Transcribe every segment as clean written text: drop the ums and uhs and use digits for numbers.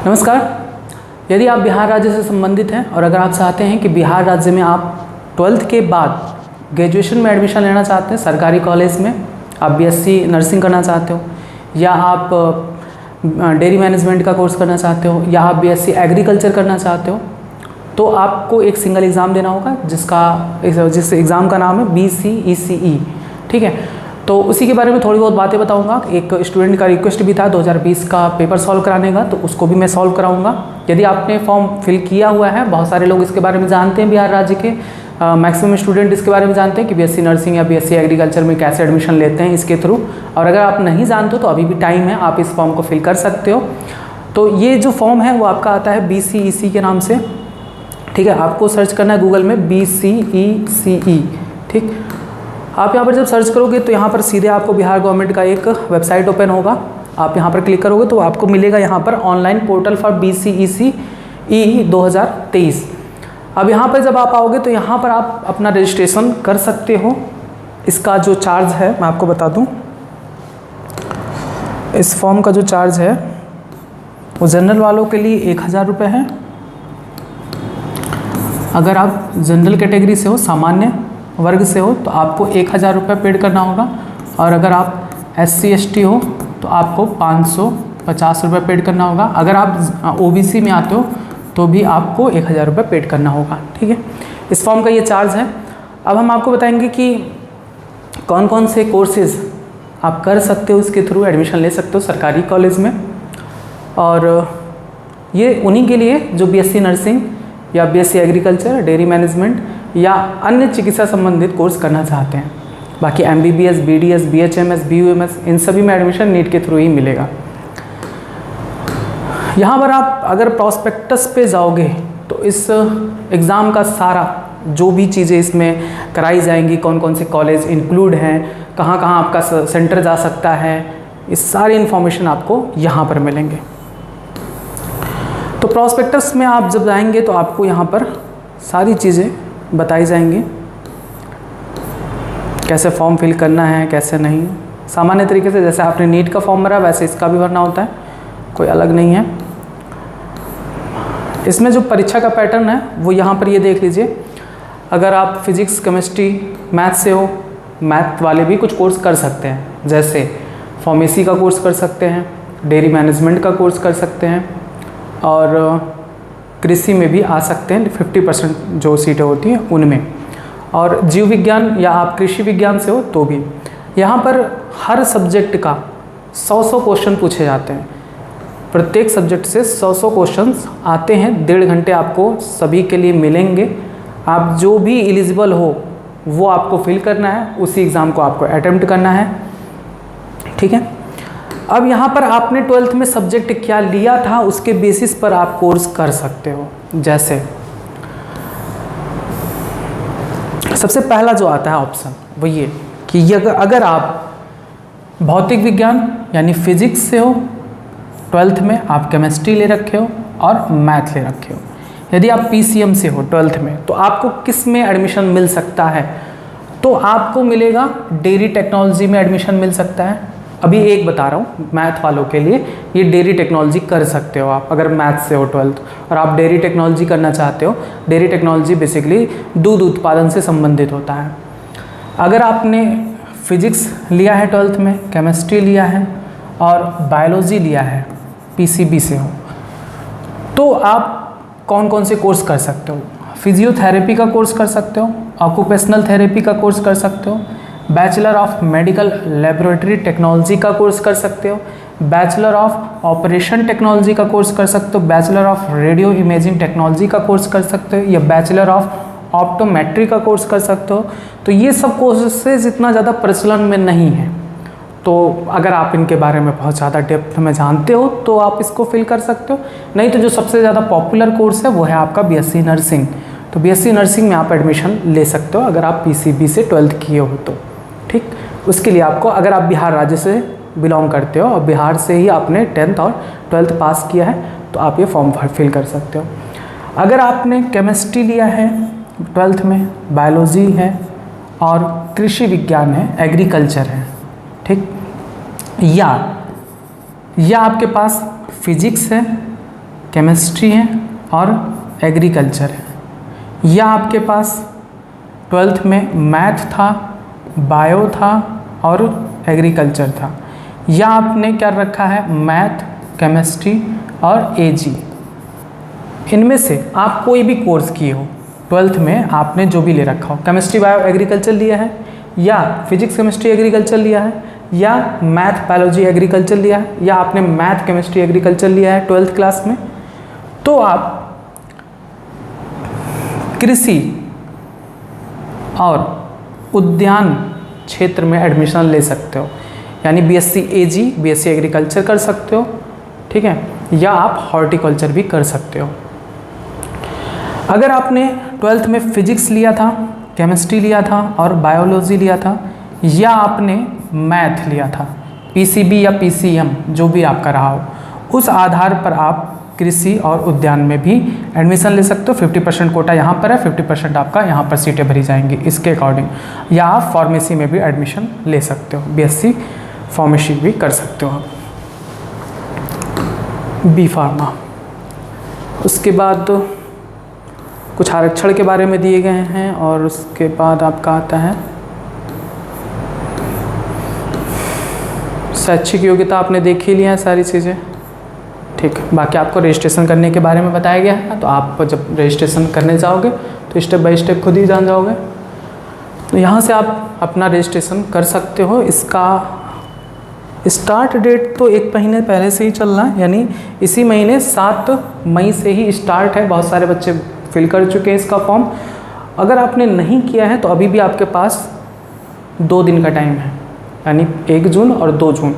नमस्कार। यदि आप बिहार राज्य से संबंधित हैं और अगर आप चाहते हैं कि बिहार राज्य में आप 12th के बाद ग्रेजुएशन में एडमिशन लेना चाहते हैं सरकारी कॉलेज में, आप बीएससी नर्सिंग करना चाहते हो या आप डेयरी मैनेजमेंट का कोर्स करना चाहते हो या आप बीएससी एग्रीकल्चर करना चाहते हो, तो आपको एक सिंगल एग्ज़ाम देना होगा जिस एग्ज़ाम का नाम है BCECE। ठीक है, तो उसी के बारे में थोड़ी बहुत बातें बताऊंगा। एक स्टूडेंट का रिक्वेस्ट भी था 2020 का पेपर सॉल्व कराने का, तो उसको भी मैं सॉल्व कराऊंगा। यदि आपने फॉर्म फिल किया हुआ है, बहुत सारे लोग इसके बारे में जानते हैं, बिहार राज्य के मैक्सिमम स्टूडेंट इसके बारे में जानते हैं कि बीएससी नर्सिंग या बीएससी एग्रीकल्चर में कैसे एडमिशन लेते हैं इसके थ्रू। और अगर आप नहीं जानते हो तो अभी भी टाइम है, आप इस फॉर्म को फिल कर सकते हो। तो ये जो फॉर्म है वो आपका आता है BCECE के नाम से। ठीक है, आपको सर्च करना है गूगल में BCECE। ठीक, आप यहाँ पर जब सर्च करोगे तो यहाँ पर सीधे आपको बिहार गवर्नमेंट का एक वेबसाइट ओपन होगा। आप यहाँ पर क्लिक करोगे तो आपको मिलेगा यहाँ पर ऑनलाइन पोर्टल फॉर BCECE 2023। अब यहाँ पर जब आप आओगे तो यहाँ पर आप अपना रजिस्ट्रेशन कर सकते हो। इसका जो चार्ज है मैं आपको बता दूँ, इस फॉर्म का जो चार्ज है वो जनरल वालों के लिए 1000 रुपये है। अगर आप जनरल कैटेगरी से हो, सामान्य वर्ग से हो, तो आपको 1000 रुपये पेड करना होगा। और अगर आप SC ST हो तो आपको 550 रुपये पेड करना होगा। अगर आप OBC में आते हो तो भी आपको 1000 रुपये पेड करना होगा। ठीक है, इस फॉर्म का ये चार्ज है। अब हम आपको बताएंगे कि कौन कौन से कोर्सेज़ आप कर सकते हो, इसके थ्रू एडमिशन ले सकते हो सरकारी कॉलेज में। और ये उन्हीं के लिए जो BSc नर्सिंग या BSc एग्रीकल्चर, डेयरी मैनेजमेंट या अन्य चिकित्सा संबंधित कोर्स करना चाहते हैं। बाकी MBBS, BDS, BHMS, BUMS इन सभी में एडमिशन नीट के थ्रू ही मिलेगा। यहाँ पर आप अगर प्रॉस्पेक्टस पे जाओगे तो इस एग्ज़ाम का सारा जो भी चीज़ें इसमें कराई जाएंगी, कौन कौन से कॉलेज इंक्लूड हैं, कहाँ कहाँ आपका सेंटर जा सकता है, इस सारी इन्फॉर्मेशन आपको यहाँ पर मिलेंगे। तो प्रॉस्पेक्टस में आप जब जाएंगे तो आपको यहाँ पर सारी चीज़ें बताई जाएंगी, कैसे फॉर्म फिल करना है, कैसे नहीं। सामान्य तरीके से जैसे आपने नीट का फॉर्म भरा वैसे इसका भी भरना होता है, कोई अलग नहीं है। इसमें जो परीक्षा का पैटर्न है वो यहाँ पर ये देख लीजिए। अगर आप फिजिक्स, केमिस्ट्री, मैथ से हो, मैथ वाले भी कुछ कोर्स कर सकते हैं, जैसे फार्मेसी का कोर्स कर सकते हैं, डेयरी मैनेजमेंट का कोर्स कर सकते हैं और कृषि में भी आ सकते हैं। 50% जो सीटें होती हैं उनमें, और जीव विज्ञान या आप कृषि विज्ञान से हो तो भी। यहाँ पर हर सब्जेक्ट का 100 क्वेश्चन पूछे जाते हैं। प्रत्येक सब्जेक्ट से 100 क्वेश्चंस आते हैं। 1.5 घंटे आपको सभी के लिए मिलेंगे। आप जो भी एलिजिबल हो वो आपको फिल करना है, उसी एग्ज़ाम को आपको अटेम्प्ट करना है। ठीक है, अब यहाँ पर आपने 12th में सब्जेक्ट क्या लिया था उसके बेसिस पर आप कोर्स कर सकते हो। जैसे सबसे पहला जो आता है ऑप्शन वो ये कि अगर आप भौतिक विज्ञान यानी फिजिक्स से हो, 12th में आप केमिस्ट्री ले रखे हो और मैथ ले रखे हो। यदि आप PCM से हो 12th में तो आपको किस में एडमिशन मिल सकता है, तो आपको मिलेगा डेयरी टेक्नोलॉजी में एडमिशन मिल सकता है। अभी एक बता रहा हूँ मैथ वालों के लिए, ये डेयरी टेक्नोलॉजी कर सकते हो आप अगर मैथ से हो 12th और आप डेयरी टेक्नोलॉजी करना चाहते हो। डेयरी टेक्नोलॉजी बेसिकली दूध उत्पादन से संबंधित होता है। अगर आपने फिजिक्स लिया है 12th में, केमिस्ट्री लिया है और बायोलॉजी लिया है, PCB से हो, तो आप कौन कौन से कोर्स कर सकते हो। फिजियोथेरेपी का कोर्स कर सकते हो, ऑक्यूपेशनल थेरेपी का कोर्स कर सकते हो, bachelor of medical laboratory technology का कोर्स कर सकते हो, बैचलर ऑफ ऑपरेशन टेक्नोलॉजी का कोर्स कर सकते हो, bachelor of radio imaging technology का कोर्स कर सकते हो या बैचलर ऑफ ऑप्टोमेट्री का कोर्स कर सकते हो। तो ये सब कोर्सेज इतना ज़्यादा प्रचलन में नहीं है, तो अगर आप इनके बारे में बहुत ज़्यादा डेप्थ में जानते हो तो आप इसको फिल कर सकते हो। नहीं तो जो सबसे ज़्यादा पॉपुलर कोर्स है वो है आपका BSc नर्सिंग। तो BSc नर्सिंग में आप एडमिशन ले सकते हो अगर आप PCB से 12th किए हो तो। ठीक, उसके लिए आपको, अगर आप बिहार राज्य से बिलोंग करते हो और बिहार से ही आपने 10th और 12th पास किया है तो आप ये फॉर्म फिल कर सकते हो। अगर आपने केमिस्ट्री लिया है 12th में, बायोलॉजी है और कृषि विज्ञान है, एग्रीकल्चर है, ठीक, या आपके पास फिजिक्स है केमिस्ट्री है और एग्रीकल्चर है। या आपके पास 12th में मैथ था, बायो था और एग्रीकल्चर था। या आपने क्या रखा है, मैथ, केमिस्ट्री और एजी। इनमें से आप कोई भी कोर्स किए हो 12th में, आपने जो भी ले रखा हो, केमिस्ट्री बायो एग्रीकल्चर लिया है, या फिजिक्स केमिस्ट्री एग्रीकल्चर लिया है, या मैथ बायोलॉजी एग्रीकल्चर लिया है, या आपने मैथ केमिस्ट्री एग्रीकल्चर लिया है 12th क्लास में, तो आप कृषि और उद्यान क्षेत्र में एडमिशन ले सकते हो। यानी बीएससी एजी, बीएससी एग्रीकल्चर कर सकते हो, ठीक है, या आप हॉर्टिकल्चर भी कर सकते हो। अगर आपने 12th में फिजिक्स लिया था, केमिस्ट्री लिया था और बायोलॉजी लिया था, या आपने मैथ लिया था, पीसीबी या पीसीएम जो भी आपका रहा हो, उस आधार पर आप कृषि और उद्यान में भी एडमिशन ले सकते हो। 50% कोटा यहाँ पर है, 50% आपका यहाँ पर सीटें भरी जाएंगी इसके अकॉर्डिंग। या आप फार्मेसी में भी एडमिशन ले सकते हो, बीएससी फार्मेसी भी कर सकते हो आप, बी फार्मा। उसके बाद कुछ आरक्षण के बारे में दिए गए हैं और उसके बाद आपका आता है शैक्षिक योग्यता। आपने देख ही लिया है सारी चीज़ें, ठीक। बाकी आपको रजिस्ट्रेशन करने के बारे में बताया गया है, तो आप जब रजिस्ट्रेशन करने जाओगे तो स्टेप बाय स्टेप खुद ही जान जाओगे। तो यहाँ से आप अपना रजिस्ट्रेशन कर सकते हो। इसका स्टार्ट डेट तो 1 महीने पहले से ही चल रहा है, यानी इसी महीने 7 मई से ही स्टार्ट है। बहुत सारे बच्चे फिल कर चुके हैं इसका फॉर्म। अगर आपने नहीं किया है तो अभी भी आपके पास 2 दिन का टाइम है, यानी 1 जून और 2 जून।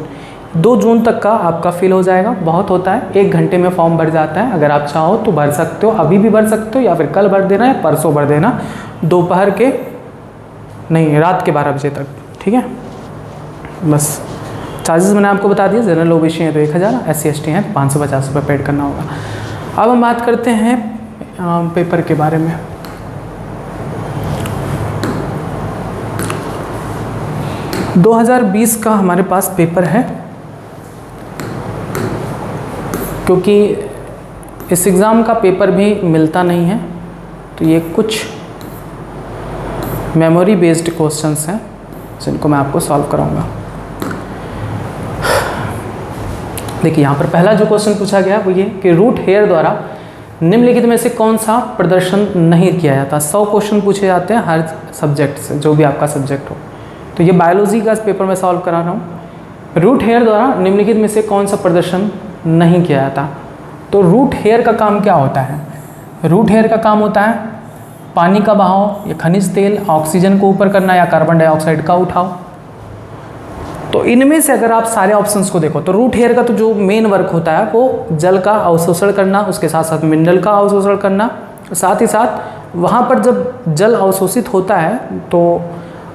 2 जून तक का आपका फिल हो जाएगा। बहुत होता है, 1 घंटे में फॉर्म भर जाता है। अगर आप चाहो तो भर सकते हो, अभी भी भर सकते हो, या फिर कल भर देना या परसों भर देना, दोपहर के नहीं, रात के 12 बजे तक, ठीक है। बस चार्जेस मैंने आपको बता दिया। जनरल ओबीसी है तो 1000, SC ST हैं 550 रुपये पेड करना होगा। अब हम बात करते हैं पेपर के बारे में। – 2020 का हमारे पास पेपर है, क्योंकि इस एग्ज़ाम का पेपर भी मिलता नहीं है, तो ये कुछ मेमोरी बेस्ड क्वेश्चंस हैं जिनको मैं आपको सॉल्व कराऊंगा। देखिए यहाँ पर पहला जो क्वेश्चन पूछा गया वो ये कि रूट हेयर द्वारा निम्नलिखित में से कौन सा प्रदर्शन नहीं किया जाता। 100 क्वेश्चन पूछे जाते हैं हर सब्जेक्ट से, जो भी आपका सब्जेक्ट हो। तो ये बायोलॉजी का पेपर में सॉल्व करा रहा हूँ। रूट हेयर द्वारा निम्नलिखित में से कौन सा प्रदर्शन नहीं किया जाता। तो रूट हेयर का काम क्या होता है? रूट हेयर का काम होता है पानी का बहाव या खनिज तेल, ऑक्सीजन को ऊपर करना या कार्बन डाइऑक्साइड का उठाव। तो इनमें से अगर आप सारे ऑप्शंस को देखो तो रूट हेयर का तो जो मेन वर्क होता है वो जल का अवशोषण करना, उसके साथ साथ मिनरल का अवशोषण करना, साथ ही साथ वहाँ पर जब जल अवशोषित होता है तो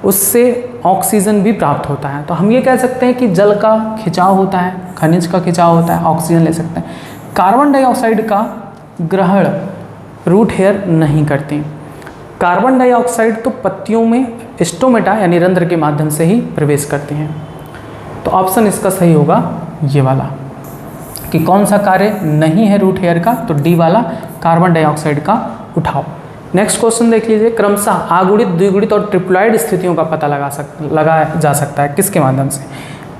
उससे ऑक्सीजन भी प्राप्त होता है। तो हम ये कह सकते हैं कि जल का खिंचाव होता है, खनिज का खिंचाव होता है, ऑक्सीजन ले सकते हैं। कार्बन डाइऑक्साइड का ग्रहण रूट हेयर नहीं करती। कार्बन डाइऑक्साइड तो पत्तियों में स्टोमेटा यानी रंध्र के माध्यम से ही प्रवेश करती हैं। तो ऑप्शन इसका सही होगा ये वाला, कि कौन सा कार्य नहीं है रूट हेयर का, तो डी वाला कार्बन डाइऑक्साइड का उठाव। नेक्स्ट क्वेश्चन देख लीजिए, क्रमशः आगुणित, द्विगुणित और ट्रिप्लॉइड स्थितियों का पता लगाया जा सकता है किसके माध्यम से?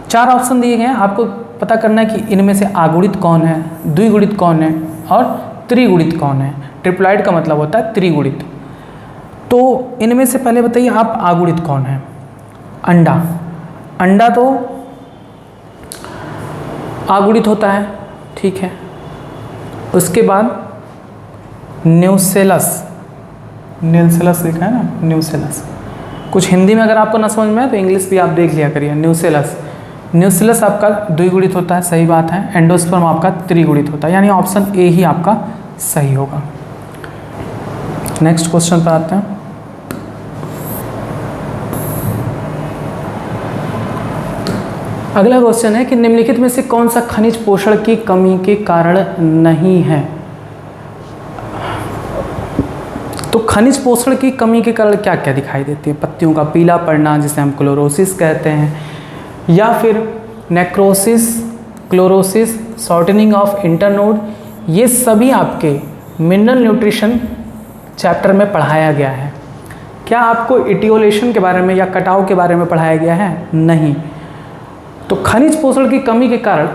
4 ऑप्शन दिए गए हैं, आपको पता करना है कि इनमें से आगुणित कौन है, द्विगुणित कौन है और त्रिगुणित कौन है। ट्रिप्लॉइड का मतलब होता है त्रिगुणित। तो इनमें से पहले बताइए आप आगुणित कौन है? अंडा। अंडा तो आगुणित होता है, ठीक है। उसके बाद न्यूसेलस, न्यूसेलस लिखा है ना, न्यूसेलस। कुछ हिंदी में अगर आपको ना समझ में आए तो इंग्लिश भी आप देख लिया करिए। न्यूसेलस, न्यूसेलस आपका द्विगुणित होता है, सही बात है। एंडोस्पर्म आपका त्रिगुणित होता है, यानी ऑप्शन ए ही आपका सही होगा। नेक्स्ट क्वेश्चन पर आते हैं। अगला क्वेश्चन है कि निम्नलिखित में से कौन सा खनिज पोषण की कमी के कारण नहीं है? तो खनिज पोषण की कमी के कारण क्या क्या दिखाई देती है? पत्तियों का पीला पड़ना जिसे हम क्लोरोसिस कहते हैं, या फिर necrosis, chlorosis, shortening of internode, ये सभी आपके मिनरल न्यूट्रिशन चैप्टर में पढ़ाया गया है। क्या आपको इटियोलेशन के बारे में या कटाव के बारे में पढ़ाया गया है? नहीं। तो खनिज पोषण की कमी के कारण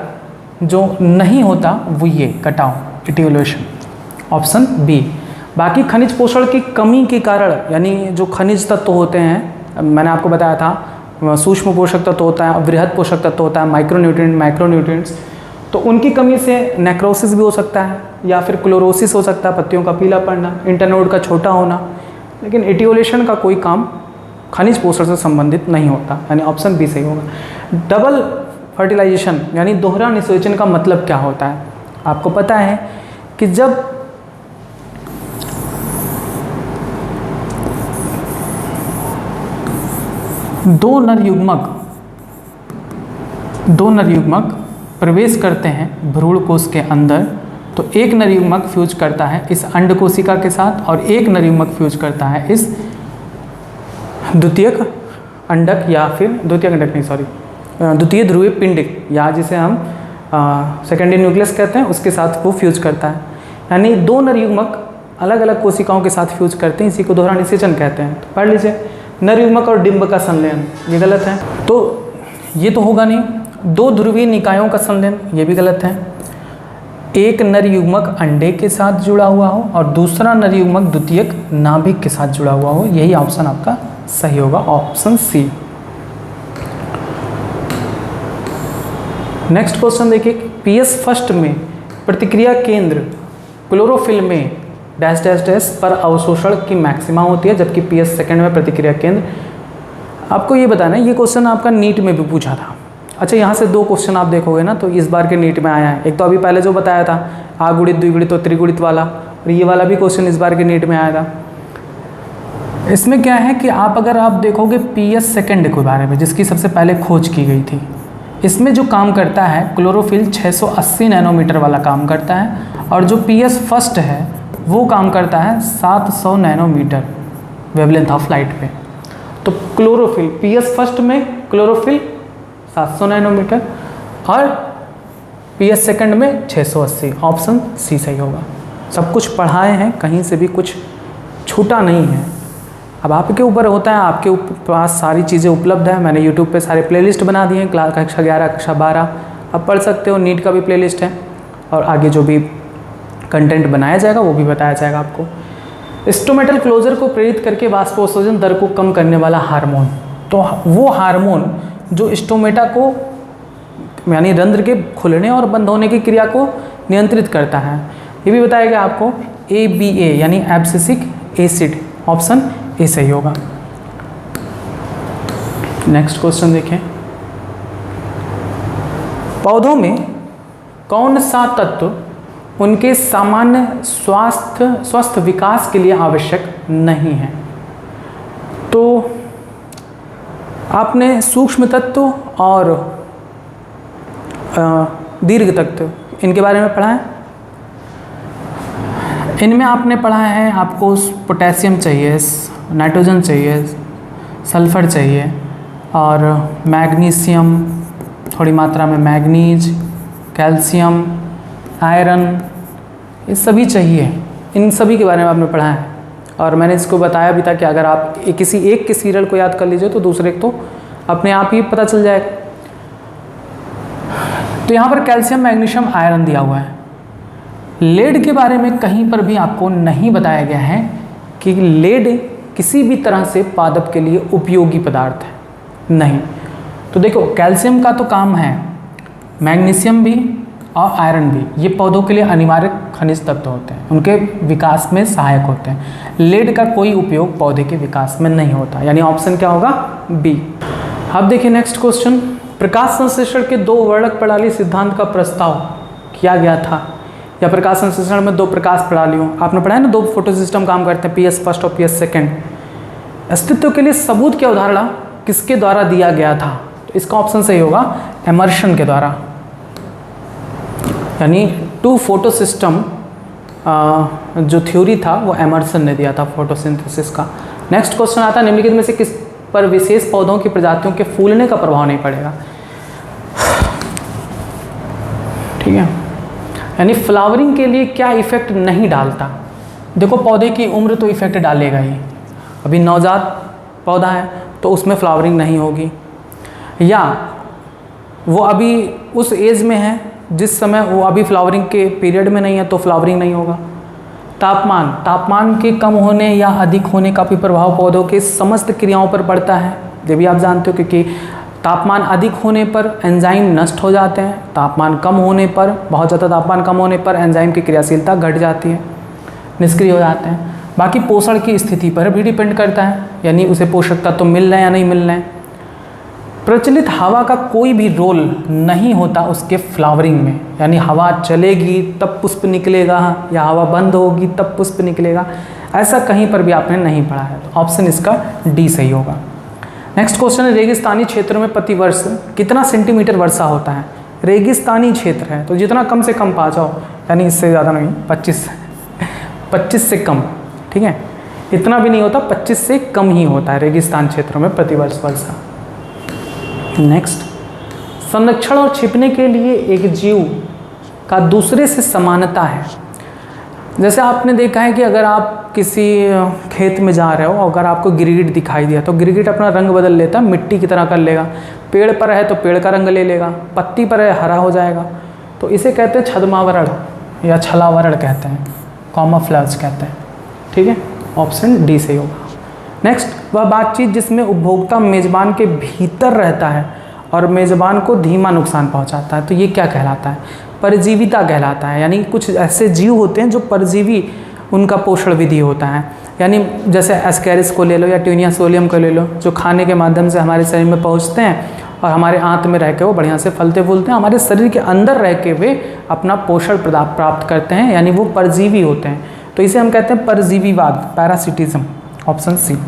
जो नहीं होता वो ये कटाव, इटियोलेशन, ऑप्शन बी। बाकी खनिज पोषण की कमी के कारण यानी जो खनिज तत्व होते हैं, मैंने आपको बताया था सूक्ष्म पोषक तत्व होता है, वृहद पोषक तत्व होता है, माइक्रोन्यूट्रिएंट्स, तो उनकी कमी से नेक्रोसिस भी हो सकता है या फिर क्लोरोसिस हो सकता है, पत्तियों का पीला पड़ना, इंटरनोड का छोटा होना। लेकिन इटियोलेशन का कोई काम खनिज पोषण से संबंधित नहीं होता, यानी ऑप्शन बी सही होगा। डबल फर्टिलाइजेशन यानी दोहरा निषेचन का मतलब क्या होता है? आपको पता है कि जब दो नर युग्मक प्रवेश करते हैं भ्रूण कोश के अंदर, तो एक नर युग्मक फ्यूज करता है इस अंड कोशिका के साथ और एक नर युग्मक फ्यूज करता है इस द्वितीयक अंडक या फिर द्वितीय ध्रुवीय पिंडिक या जिसे हम सेकेंडरी न्यूक्लियस कहते हैं, उसके साथ वो फ्यूज करता है। यानी दो नर युग्मक अलग अलग कोशिकाओं के साथ फ्यूज करते हैं, इसी को दोहरा निषेचन कहते हैं। तो पढ़ लीजिए, नर युग्मक और डिंब का संलयन, ये गलत है, तो ये तो होगा नहीं। दो ध्रुवीय निकायों का संलयन, ये भी गलत है। एक नर युग्मक अंडे के साथ जुड़ा हुआ हो और दूसरा नर युग्मक द्वितीयक नाभिक के साथ जुड़ा हुआ हो, यही ऑप्शन आपका सही होगा, ऑप्शन सी। नेक्स्ट क्वेश्चन देखिए, पीएस फर्स्ट में प्रतिक्रिया केंद्र क्लोरोफिल में डैश डैश डैश पर अवशोषण की मैक्सिमा होती है, जबकि पीएस सेकंड में प्रतिक्रिया केंद्र। आपको ये बताना है, ये क्वेश्चन आपका नीट में भी पूछा था। अच्छा, यहाँ से दो क्वेश्चन आप देखोगे ना, तो इस बार के नीट में आया है। एक तो अभी पहले जो बताया था आगुणित द्विगुणित और त्रिगुणित वाला, और ये वाला भी क्वेश्चन इस बार के नीट में आया था। इसमें क्या है कि अगर आप देखोगे पीएस सेकंड के बारे में, जिसकी सबसे पहले खोज की गई थी, इसमें जो काम करता है क्लोरोफिल 680 नैनोमीटर वाला काम करता है, और जो पीएस फर्स्ट है वो काम करता है 700 नैनोमीटर वेवलेंथ ऑफ लाइट पे। तो क्लोरोफिल पीएस फर्स्ट में क्लोरोफिल 700 नैनोमीटर और पीएस सेकंड में 680, ऑप्शन सी सही होगा। सब कुछ पढ़ाए हैं, कहीं से भी कुछ छूटा नहीं है। अब आपके ऊपर होता है, आपके पास सारी चीज़ें उपलब्ध है। मैंने यूट्यूब पे सारे प्लेलिस्ट बना दिए हैं, क्लास कक्षा 11 कक्षा 12 आप पढ़ सकते हो। नीट का भी प्लेलिस्ट है और आगे जो भी कंटेंट बनाया जाएगा वो भी बताया जाएगा आपको। स्टोमेटल क्लोजर को प्रेरित करके वाष्पोत्सर्जन दर को कम करने वाला हार्मोन, तो वो हार्मोन जो स्टोमेटा को यानी रंध्र के खुलने और बंद होने की क्रिया को नियंत्रित करता है, ये भी बताया गया आपको। ABA यानी एब्सिसिक एसिड, ऑप्शन ए सही होगा। नेक्स्ट क्वेश्चन देखें, पौधों में कौन सा तत्व उनके सामान्य स्वस्थ विकास के लिए आवश्यक नहीं है? तो आपने सूक्ष्म तत्व और दीर्घ तत्व इनके बारे में पढ़ा है। इनमें आपने पढ़ा है, आपको पोटेशियम चाहिए, नाइट्रोजन चाहिए, सल्फर चाहिए और मैग्नीशियम, थोड़ी मात्रा में मैग्नीज, कैल्शियम, आयरन, ये सभी चाहिए। इन सभी के बारे में आपने पढ़ा है और मैंने इसको बताया भी था कि अगर आप किसी एक के सीरियल को याद कर लीजिए तो दूसरे को अपने आप ही पता चल जाएगा। तो यहाँ पर कैल्शियम, मैग्नीशियम, आयरन दिया हुआ है। लेड के बारे में कहीं पर भी आपको नहीं बताया गया है कि लेड किसी भी तरह से पादप के लिए उपयोगी पदार्थ है, नहीं। तो देखो, कैल्शियम का तो काम है, मैग्नीशियम भी और आयरन भी, ये पौधों के लिए अनिवार्य खनिज तत्व होते हैं, उनके विकास में सहायक होते हैं। लेड का कोई उपयोग पौधे के विकास में नहीं होता, यानी ऑप्शन क्या होगा? बी। अब देखिए नेक्स्ट क्वेश्चन, प्रकाश संश्लेषण के दो वर्णक प्रणाली सिद्धांत का प्रस्ताव किया गया था, या प्रकाश संश्लेषण में दो प्रकाश प्रणालियों, आपने पढ़ा है ना, दो फोटो सिस्टम काम करते हैं, पीएस फर्स्ट और पीएस सेकंड। अस्तित्व के लिए सबूत की अवधारणा किसके द्वारा दिया गया था? तो इसका ऑप्शन सही होगा, एमर्सन के द्वारा, यानी टू फोटो सिस्टम जो थ्योरी था वो एमर्सन ने दिया था फोटोसिंथेसिस का। नेक्स्ट क्वेश्चन आता है, निम्नलिखित में से किस पर विशेष पौधों की प्रजातियों के फूलने का प्रभाव नहीं पड़ेगा? ठीक है, यानी फ्लावरिंग के लिए क्या इफेक्ट नहीं डालता? देखो पौधे की उम्र तो इफेक्ट डालेगा ही, अभी नवजात पौधा है तो उसमें फ्लावरिंग नहीं होगी, या वो अभी उस एज में है जिस समय वो अभी फ्लावरिंग के पीरियड में नहीं है तो फ्लावरिंग नहीं होगा। तापमान के कम होने या अधिक होने का भी प्रभाव पौधों के समस्त क्रियाओं पर पड़ता है, ये भी आप जानते हो, क्योंकि तापमान अधिक होने पर एंजाइम नष्ट हो जाते हैं, तापमान कम होने पर, बहुत ज़्यादा तापमान कम होने पर एंजाइम की क्रियाशीलता घट जाती है, निष्क्रिय हो जाते हैं। बाकी पोषण की स्थिति पर भी डिपेंड करता है, यानी उसे पोषक तत्व तो मिल रहे हैं या नहीं मिल रहे हैं। प्रचलित हवा का कोई भी रोल नहीं होता उसके फ्लावरिंग में, यानी हवा चलेगी तब पुष्प निकलेगा या हवा बंद होगी तब पुष्प निकलेगा, ऐसा कहीं पर भी आपने नहीं पढ़ा है। तो ऑप्शन इसका डी सही होगा। नेक्स्ट क्वेश्चन है, रेगिस्तानी क्षेत्रों में प्रतिवर्ष कितना सेंटीमीटर वर्षा होता है? रेगिस्तानी क्षेत्र है तो जितना कम से कम पा जाओ, यानी इससे ज़्यादा नहीं, 25 से कम, ठीक है, इतना भी नहीं होता, 25 से कम ही होता है रेगिस्तान क्षेत्रों में प्रतिवर्ष वर्षा। नेक्स्ट, संरक्षण और छिपने के लिए एक जीव का दूसरे से समानता है। जैसे आपने देखा है कि अगर आप किसी खेत में जा रहे हो, अगर आपको गिरगिट दिखाई दिया तो गिरगिट अपना रंग बदल लेता है, मिट्टी की तरह कर लेगा। पेड़ पर है तो पेड़ का रंग ले लेगा, पत्ती पर है हरा हो जाएगा, तो इसे कहते हैं छद्मावरण या छलावरण कहते हैं, कॉमोफ्लेज कहते हैं, ठीक है, ऑप्शन डी सही होगा। नेक्स्ट, वह बातचीत जिसमें उपभोक्ता मेज़बान के भीतर रहता है और मेज़बान को धीमा नुकसान पहुंचाता है, तो ये क्या कहलाता है? परजीविता कहलाता है। यानी कुछ ऐसे जीव होते हैं जो परजीवी, उनका पोषण विधि होता है, यानी जैसे एस्केरिस को ले लो या ट्यूनिया सोलियम को ले लो, जो खाने के माध्यम से हमारे शरीर में पहुँचते हैं और हमारे आंत में रह के वो बढ़िया से फलते फूलते हैं, हमारे शरीर के अंदर रह के वे अपना पोषण प्राप्त करते हैं, यानी वो परजीवी होते हैं, तो इसे हम कहते हैं परजीवीवाद, parasitism, option C.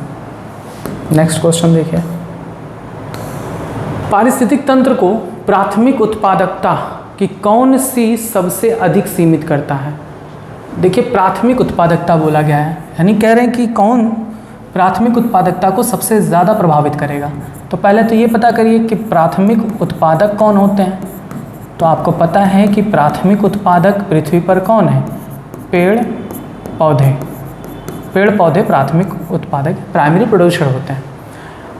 Next question देखिए, पारिस्थितिक तंत्र को प्राथमिक उत्पादकता की कौन सी सबसे अधिक सीमित करता है? देखिए प्राथमिक उत्पादकता बोला गया है, यानी कह रहे हैं कि कौन प्राथमिक उत्पादकता को सबसे ज़्यादा प्रभावित करेगा। तो पहले तो ये पता करिए कि प्राथमिक उत्पादक कौन होते हैं। तो आपको पता है कि प्राथमिक उत्पादक पृथ्वी पर कौन है? पेड़ पौधे। पेड़ पौधे प्राथमिक उत्पादक, प्राइमरी प्रोड्यूसर होते हैं।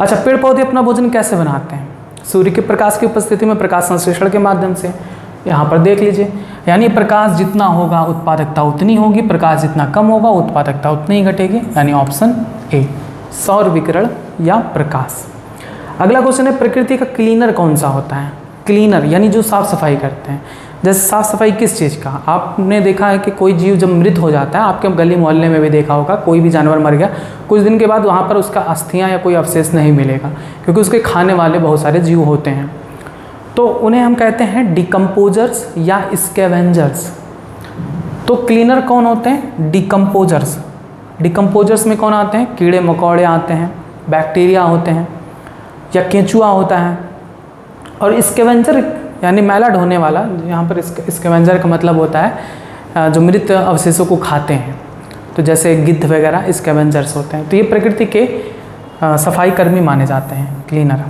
अच्छा, पेड़ पौधे अपना भोजन कैसे बनाते हैं? सूर्य के प्रकाश की उपस्थिति में प्रकाश संश्लेषण के माध्यम से। यहाँ पर देख लीजिए, यानी प्रकाश जितना होगा उत्पादकता उतनी होगी, प्रकाश जितना कम होगा उत्पादकता उतनी ही घटेगी, यानी ऑप्शन ए, सौर विकिरण या प्रकाश। अगला क्वेश्चन है, प्रकृति का क्लीनर कौन सा होता है? क्लीनर यानी जो साफ सफाई करते हैं। जैसे साफ सफाई किस चीज़ का? आपने देखा है कि कोई जीव जब मृत हो जाता है, आपके गली मोहल्ले में भी देखा होगा, कोई भी जानवर मर गया, कुछ दिन के बाद वहाँ पर उसका अस्थियाँ या कोई अवशेष नहीं मिलेगा, क्योंकि उसके खाने वाले बहुत सारे जीव होते हैं, तो उन्हें हम कहते हैं डिकम्पोजर्स या स्कैवेंजर्स। तो क्लीनर कौन होते हैं? डिकम्पोजर्स। डिकम्पोजर्स में कौन आते हैं? कीड़े मकोड़े आते हैं, बैक्टीरिया होते हैं, या केंचुआ होता है। और स्कैवेंजर यानी मैला ढोने वाला, यहाँ पर स्कैवेंजर का मतलब होता है जो मृत अवशेषों को खाते हैं, तो जैसे गिद्ध वगैरह स्कैवेंजर्स होते हैं। तो ये प्रकृति के सफाई कर्मी माने जाते हैं, क्लीनर।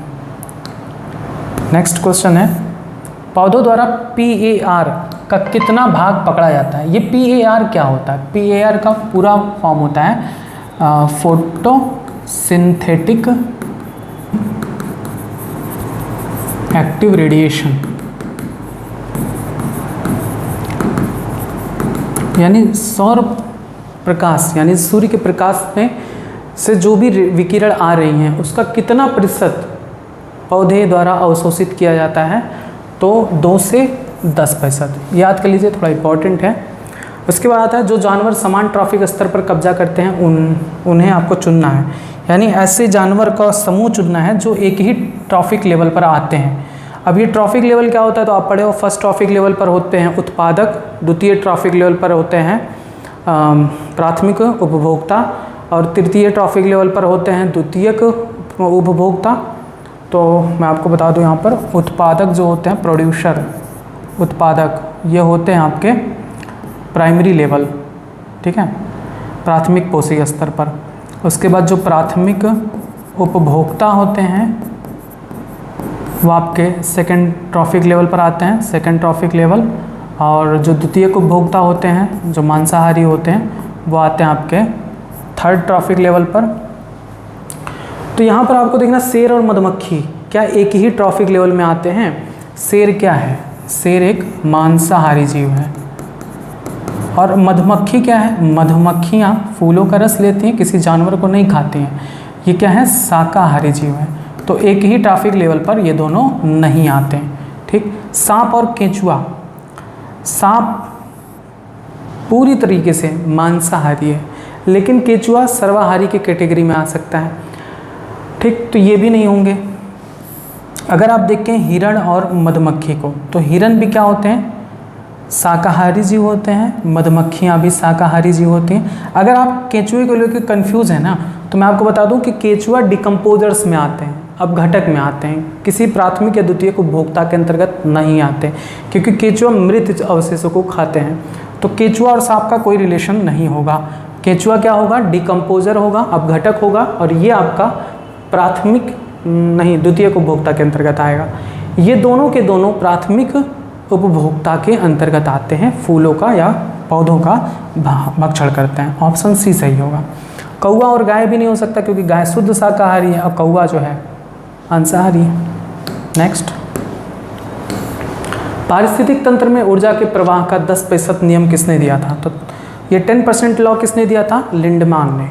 नेक्स्ट क्वेश्चन है, पौधों द्वारा PAR का कितना भाग पकड़ा जाता है? ये PAR क्या होता है? PAR का पूरा फॉर्म होता है फोटोसिंथेटिक एक्टिव रेडिएशन, यानी सौर प्रकाश, यानी सूर्य के प्रकाश में से जो भी विकिरण आ रही हैं उसका कितना प्रतिशत पौधे द्वारा अवशोषित किया जाता है? तो 2 से 10%, याद कर लीजिए, थोड़ा इम्पॉर्टेंट है। उसके बाद आता है, जो जानवर समान ट्रॉफिक स्तर पर कब्जा करते हैं उन्हें आपको चुनना है, यानी ऐसे जानवर का समूह चुनना है जो एक ही ट्रॉफिक लेवल पर आते हैं। अब ये ट्रॉफिक लेवल क्या होता है? तो आप पढ़े हो, फर्स्ट ट्रॉफिक लेवल पर होते हैं उत्पादक, द्वितीय ट्रॉफिक लेवल पर होते हैं प्राथमिक उपभोक्ता, और तृतीय ट्रॉफिक लेवल पर होते हैं द्वितीयक उपभोक्ता। तो मैं आपको बता दूं, यहाँ पर उत्पादक जो होते हैं, प्रोड्यूसर उत्पादक, ये होते हैं आपके प्राइमरी लेवल, ठीक है, प्राथमिक पोषक स्तर पर। उसके बाद जो प्राथमिक उपभोक्ता होते हैं वो आपके सेकंड ट्रॉफिक लेवल पर आते हैं, सेकंड ट्रॉफिक लेवल। और जो द्वितीयक उपभोक्ता होते हैं, जो मांसाहारी होते हैं, वो आते हैं आपके 3rd ट्रॉफिक लेवल पर। तो यहाँ पर आपको देखना, शेर और मधुमक्खी क्या एक ही ट्रॉफिक लेवल में आते हैं? शेर क्या है? शेर एक मांसाहारी जीव है। और मधुमक्खी क्या है? मधुमक्खियाँ फूलों का रस लेती हैं, किसी जानवर को नहीं खाती हैं। ये क्या है? शाकाहारी जीव है। तो एक ही ट्रैफिक लेवल पर ये दोनों नहीं आते हैं। ठीक। सांप और केंचुआ, सांप पूरी तरीके से मांसाहारी है, लेकिन केंचुआ सर्वाहारी की कैटेगरी में आ सकता है। ठीक, तो ये भी नहीं होंगे। अगर आप देखें हिरण और मधुमक्खी को, तो हिरण भी क्या होते हैं? शाकाहारी जीव होते हैं। मधुमक्खियाँ भी शाकाहारी जीव होती हैं। अगर आप केंचुए को लेकर कंफ्यूज है ना, तो मैं आपको बता दूं कि केंचुआ डिकम्पोजर्स में आते हैं, अपघटक में आते हैं, किसी प्राथमिक या द्वितीयक उपभोक्ता के अंतर्गत नहीं आते, क्योंकि केंचुआ मृत अवशेषों को खाते हैं। तो केंचुआ और सांप का कोई रिलेशन नहीं होगा। केंचुआ क्या होगा? डिकम्पोजर होगा, अपघटक होगा, और ये आपका प्राथमिक नहीं, द्वितीयक उपभोक्ता के अंतर्गत आएगा। ये दोनों के दोनों प्राथमिक उपभोक्ता के अंतर्गत आते हैं, फूलों का या पौधों का भक्षण करते हैं। ऑप्शन सी सही होगा। कौवा और गाय भी नहीं हो सकता, क्योंकि गाय शुद्ध शाकाहारी है और कौवा जो है मांसाहारी है। नेक्स्ट, पारिस्थितिक तंत्र में ऊर्जा के प्रवाह का 10% नियम किसने दिया था? तो ये 10% लॉ किसने दिया था? लिंडमान ने।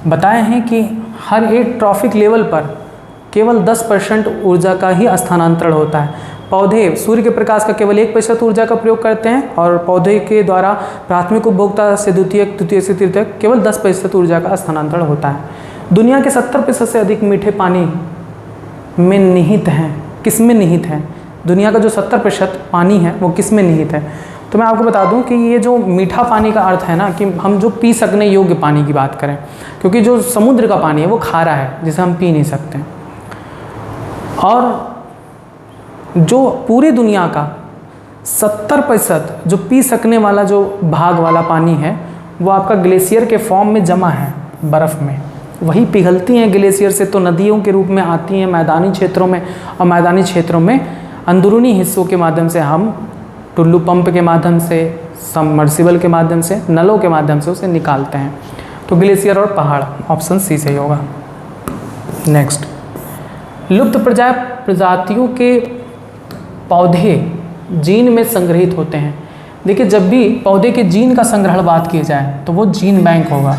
बताए हैं कि हर एक ट्रॉफिक लेवल पर केवल 10% ऊर्जा का ही स्थानांतरण होता है। पौधे सूर्य के प्रकाश का केवल 1% ऊर्जा का प्रयोग करते हैं, और पौधे के द्वारा प्राथमिक उपभोक्ता से द्वितीयक, द्वितीयक से तृतीयक केवल 10% ऊर्जा का स्थानांतरण होता है। दुनिया के 70% से अधिक मीठे पानी में निहित हैं। किस में निहित हैं? दुनिया का जो 70% पानी है वो किस में निहित है? तो मैं आपको बता दूं कि ये जो मीठा पानी का अर्थ है ना, कि हम जो पी सकने योग्य पानी की बात करें, क्योंकि जो समुद्र का पानी है वो खारा है, जिसे हम पी नहीं सकते। और जो पूरी दुनिया का 70% जो पी सकने वाला जो भाग वाला पानी है, वो आपका ग्लेशियर के फॉर्म में जमा है बर्फ़ में। वही पिघलती हैं ग्लेशियर से, तो नदियों के रूप में आती हैं मैदानी क्षेत्रों में, और मैदानी क्षेत्रों में अंदरूनी हिस्सों के माध्यम से हम टुल्लू पंप के माध्यम से, सबमर्सिबल के माध्यम से, नलों के माध्यम से उसे निकालते हैं। तो ग्लेशियर और पहाड़, ऑप्शन सी सही होगा। नेक्स्ट, लुप्त प्रजातियों के पौधे जीन में संग्रहित होते हैं। देखिए, जब भी पौधे के जीन का संग्रहण बात की जाए तो वो जीन बैंक होगा।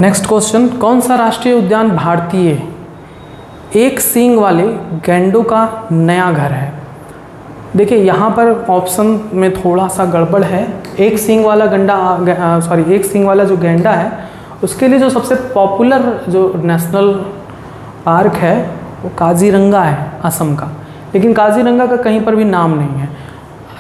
नेक्स्ट क्वेश्चन, कौन सा राष्ट्रीय उद्यान भारतीय एक सींग वाले गैंडों का नया घर है? देखिए, यहाँ पर ऑप्शन में थोड़ा सा गड़बड़ है। एक सींग वाला एक सींग वाला जो गैंडा है, उसके लिए जो सबसे पॉपुलर जो नेशनल पार्क है वो काजीरंगा है, असम का। लेकिन काजीरंगा का कहीं पर भी नाम नहीं है,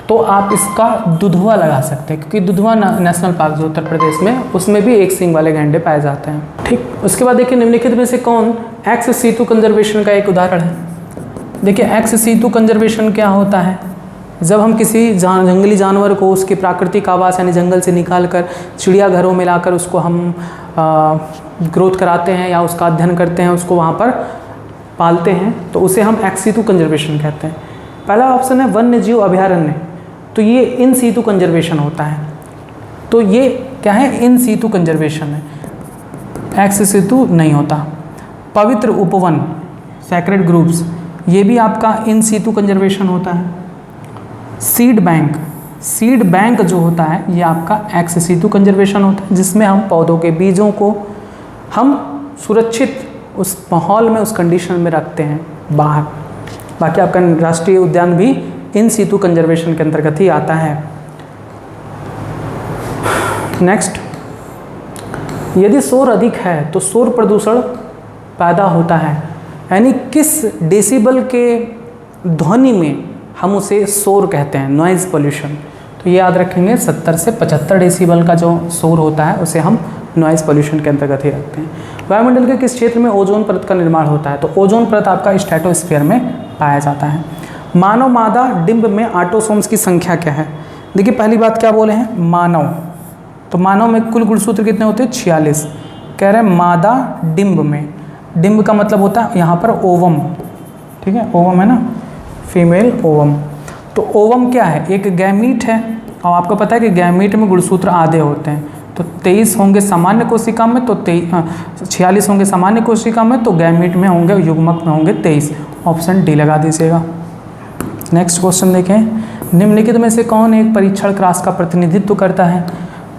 तो आप इसका दुधवा लगा सकते हैं, क्योंकि दुधवा नेशनल पार्क जो उत्तर प्रदेश में, उसमें भी एक सींग वाले गैंडे पाए जाते हैं। ठीक, उसके बाद देखिए, निम्नलिखित में से कौन एक्स सीतु कंजर्वेशन का एक उदाहरण है? देखिए, एक्स सीतु कंजर्वेशन क्या होता है? जब हम किसी जंगली जानवर को उसके प्राकृतिक आवास यानी जंगल से निकाल कर चिड़ियाघरों में लाकर उसको हम ग्रोथ कराते हैं या उसका अध्ययन करते हैं, उसको वहाँ पर पालते हैं, तो उसे हम एक्स सीतु कंजर्वेशन कहते हैं। पहला ऑप्शन है वन्य जीव अभयारण्य, तो ये इन सीतु कंजर्वेशन होता है। तो ये क्या है? इन सीतु कंजर्वेशन है, एक्स सीतु नहीं होता। पवित्र उपवन, सैक्रेड ग्रुप्स, ये भी आपका इन सीतु कंजर्वेशन होता है। सीड बैंक जो होता है ये आपका एक्स सीतु कंजर्वेशन होता है, जिसमें हम पौधों के बीजों को हम सुरक्षित उस माहौल में, उस कंडीशन में रखते हैं बाहर। बाकी आपका राष्ट्रीय उद्यान भी इन सीतु कंजर्वेशन के अंतर्गत ही आता है। नेक्स्ट, यदि शोर अधिक है तो शोर प्रदूषण पैदा होता है, यानी किस डेसिबल के ध्वनि में हम उसे शोर कहते हैं, नॉइज़ पोल्यूशन। तो ये याद रखेंगे, 70 से 75 डेसिबल का जो शोर होता है उसे हम नॉइज़ पोल्यूशन के अंतर्गत ही रखते हैं। वायुमंडल के किस क्षेत्र में ओजोन परत का निर्माण होता है? तो ओजोन परत आपका स्ट्रेटोस्फीयर में पाया जाता है। मानव मादा डिंब में ऑटोसोम्स की संख्या क्या है? देखिए, पहली बात क्या बोले हैं? मानव। तो मानव में कुल गुणसूत्र कितने होते हैं? 46। कह रहे हैं मादा डिंब में, डिंब का मतलब होता है यहाँ पर ओवम, ठीक है, ओवम है ना, फीमेल ओवम। तो ओवम क्या है, एक गैमीट है, और आपको पता है कि गैमीट में गुणसूत्र आधे होते हैं, तो 23 होंगे सामान्य कोशिका में, तो 46 होंगे सामान्य कोशिका में, तो गैमीट में होंगे, युग्मक में होंगे 23। ऑप्शन डी लगा दीजिएगा। नेक्स्ट क्वेश्चन देखें, निम्नलिखित में से कौन एक परीक्षण क्रॉस का प्रतिनिधित्व करता है?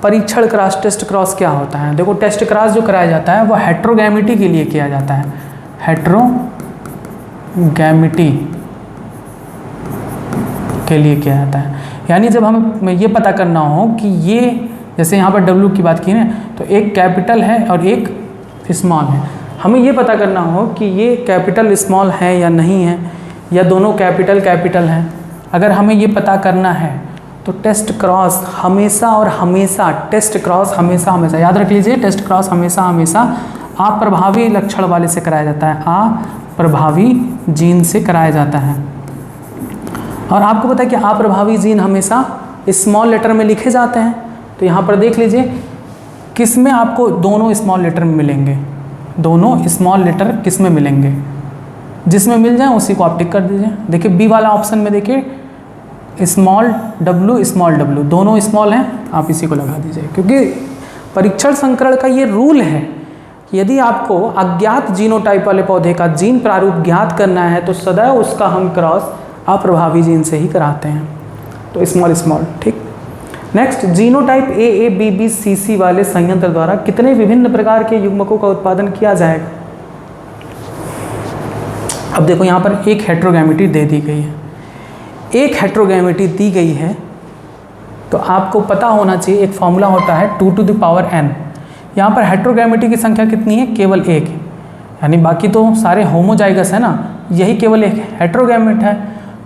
परीक्षण क्रॉस, टेस्ट क्रॉस क्या होता है? देखो टेस्ट क्रॉस जो कराया जाता है वो हेट्रोगैमिटी के लिए किया जाता है, हेट्रोगैमिटी के लिए किया जाता है। यानी जब हमें ये पता करना हो कि ये, जैसे यहाँ पर W की बात की ना, तो एक कैपिटल है और एक स्मॉल है, हमें ये पता करना हो कि ये कैपिटल स्मॉल है या नहीं है, या दोनों कैपिटल कैपिटल हैं। अगर हमें ये पता करना है तो टेस्ट क्रॉस हमेशा और हमेशा, टेस्ट क्रॉस हमेशा हमेशा, याद रख लीजिए, टेस्ट क्रॉस हमेशा हमेशा अप्रभावी लक्षण वाले से कराया जाता है, अप्रभावी जीन से कराया जाता है। और आपको पता है कि अप्रभावी जीन हमेशा स्मॉल लेटर में लिखे जाते हैं। तो यहाँ पर देख लीजिए किस में आपको दोनों स्मॉल लेटर में मिलेंगे, दोनों स्मॉल लेटर किस में मिलेंगे, जिसमें मिल जाए उसी को आप टिक कर दीजिए। देखिए बी वाला ऑप्शन में देखिए स्मॉल w दोनों स्मॉल हैं, आप इसी को लगा दीजिए, क्योंकि परीक्षण संकरण का ये रूल है कि यदि आपको अज्ञात जीनोटाइप वाले पौधे का जीन प्रारूप ज्ञात करना है तो सदैव उसका हम क्रॉस अप्रभावी जीन से ही कराते हैं, तो स्मॉल। ठीक, नेक्स्ट, जीनोटाइप AABBCC वाले संयंत्र द्वारा कितने विभिन्न प्रकार के युग्मकों का उत्पादन किया जाएगा? अब देखो यहाँ पर एक हेट्रोगैमिटी दे दी गई है, एक हेट्रोगैमिटी दी गई है, तो आपको पता होना चाहिए एक फॉर्मूला होता है 2 to the power n। यहाँ पर हेट्रोगैमिटी की संख्या कितनी है? केवल एक, यानी बाकी तो सारे होमोजाइगस है ना, यही केवल एक हेट्रोगैमिट है।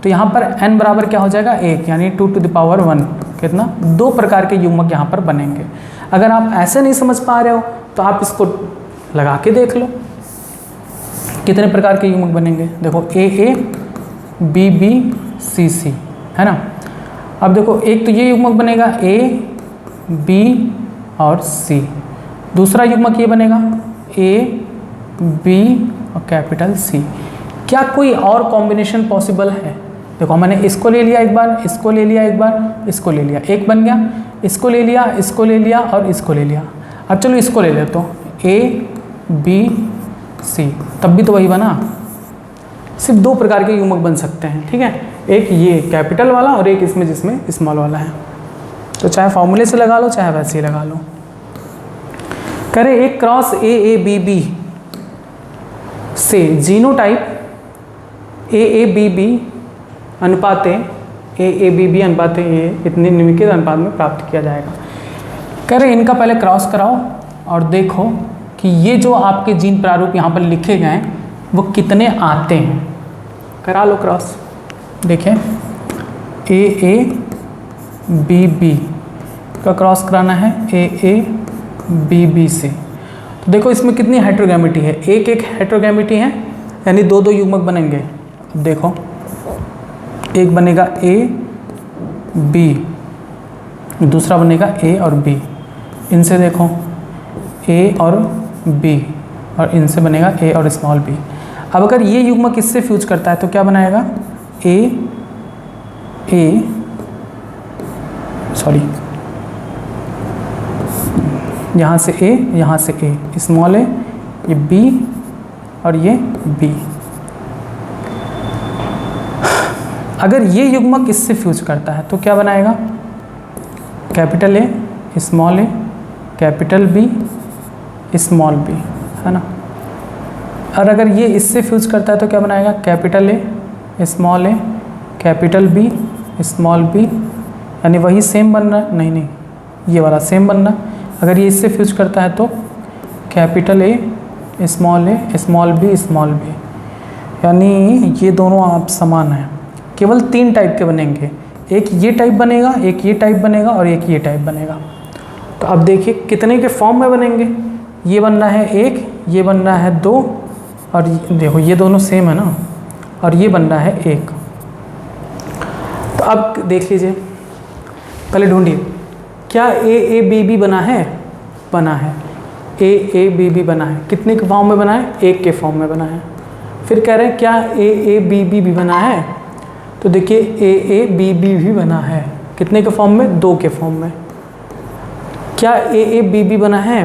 तो यहाँ पर n बराबर क्या हो जाएगा? 1, यानी 2 to the power 1, कितना? 2 प्रकार के युग्मक यहाँ पर बनेंगे। अगर आप ऐसे नहीं समझ पा रहे हो तो आप इसको लगा के देख लो कितने प्रकार के युग्मक बनेंगे। देखो AABBCC है ना। अब देखो एक तो ये युग्मक बनेगा A, B और C, दूसरा युग्मक ये बनेगा A, B और कैपिटल C। क्या कोई और कॉम्बिनेशन पॉसिबल है? देखो मैंने इसको ले लिया एक बार, इसको ले लिया एक बार, इसको ले लिया, एक बन गया, इसको ले लिया, इसको ले लिया और इसको ले लिया। अब चलो इसको ले लेते हो A, B, C, तब भी तो वही बना। सिर्फ 2 प्रकार के युग्मक बन सकते हैं, ठीक है, एक ये कैपिटल वाला और एक इसमें जिसमें स्मॉल वाला है। तो चाहे फॉर्मूले से लगा लो चाहे वैसे ही लगा लो। करें एक क्रॉस AABB से जीनोटाइप AABB अनुपाते AABB अनुपाते A इतने निम्नलिखित अनुपात में प्राप्त किया जाएगा। करें इनका पहले क्रॉस कराओ और देखो कि ये जो आपके जीन प्रारूप यहाँ पर लिखे गए हैं वो कितने आते हैं। करा लो क्रॉस, देखें AABB का क्रॉस कराना है AABB से। तो देखो इसमें कितनी हेट्रोगैमिटी है? एक हेट्रोगैमिटी है, यानी 2 युग्मक बनेंगे। अब देखो एक बनेगा A, B, दूसरा बनेगा A और B। इनसे देखो A और B और इनसे बनेगा A और स्मॉल b। अब अगर ये युग्मक इससे फ्यूज करता है तो क्या बनाएगा? यहाँ से A, यहाँ से A, स्मॉल a, ये B और ये B। अगर ये युग्मक इससे फ्यूज करता है तो क्या बनाएगा? Capital A, small a, capital B, small b, है ना। और अगर ये इससे फ्यूज करता है तो क्या बनाएगा? Capital A, small a, capital B, small b, यानी वही सेम बन रहा है, नहीं ये वाला सेम बन रहा है। अगर ये इससे फ्यूज करता है तो capital A, small a, small b, small b, यानी ये दोनों आप समान हैं। केवल 3 टाइप के बनेंगे, एक ये टाइप बनेगा, एक ये टाइप बनेगा और एक ये टाइप बनेगा। तो अब देखिए कितने के फॉर्म में बनेंगे। ये बनना है 1, ये बनना है 2 और देखो ये दोनों सेम है ना, और ये बनना है 1। तो अब देख लीजिए, पहले ढूंढिए क्या AABB बना है? बना है, AABB बना है। कितने के फॉर्म में बना है? 1 के फॉर्म में बना है। फिर कह रहे हैं क्या AABB भी बना है? तो देखिए ए बी बी भी बना है, कितने के फॉर्म में? 2 के फॉर्म में। क्या ए बी बी बना है?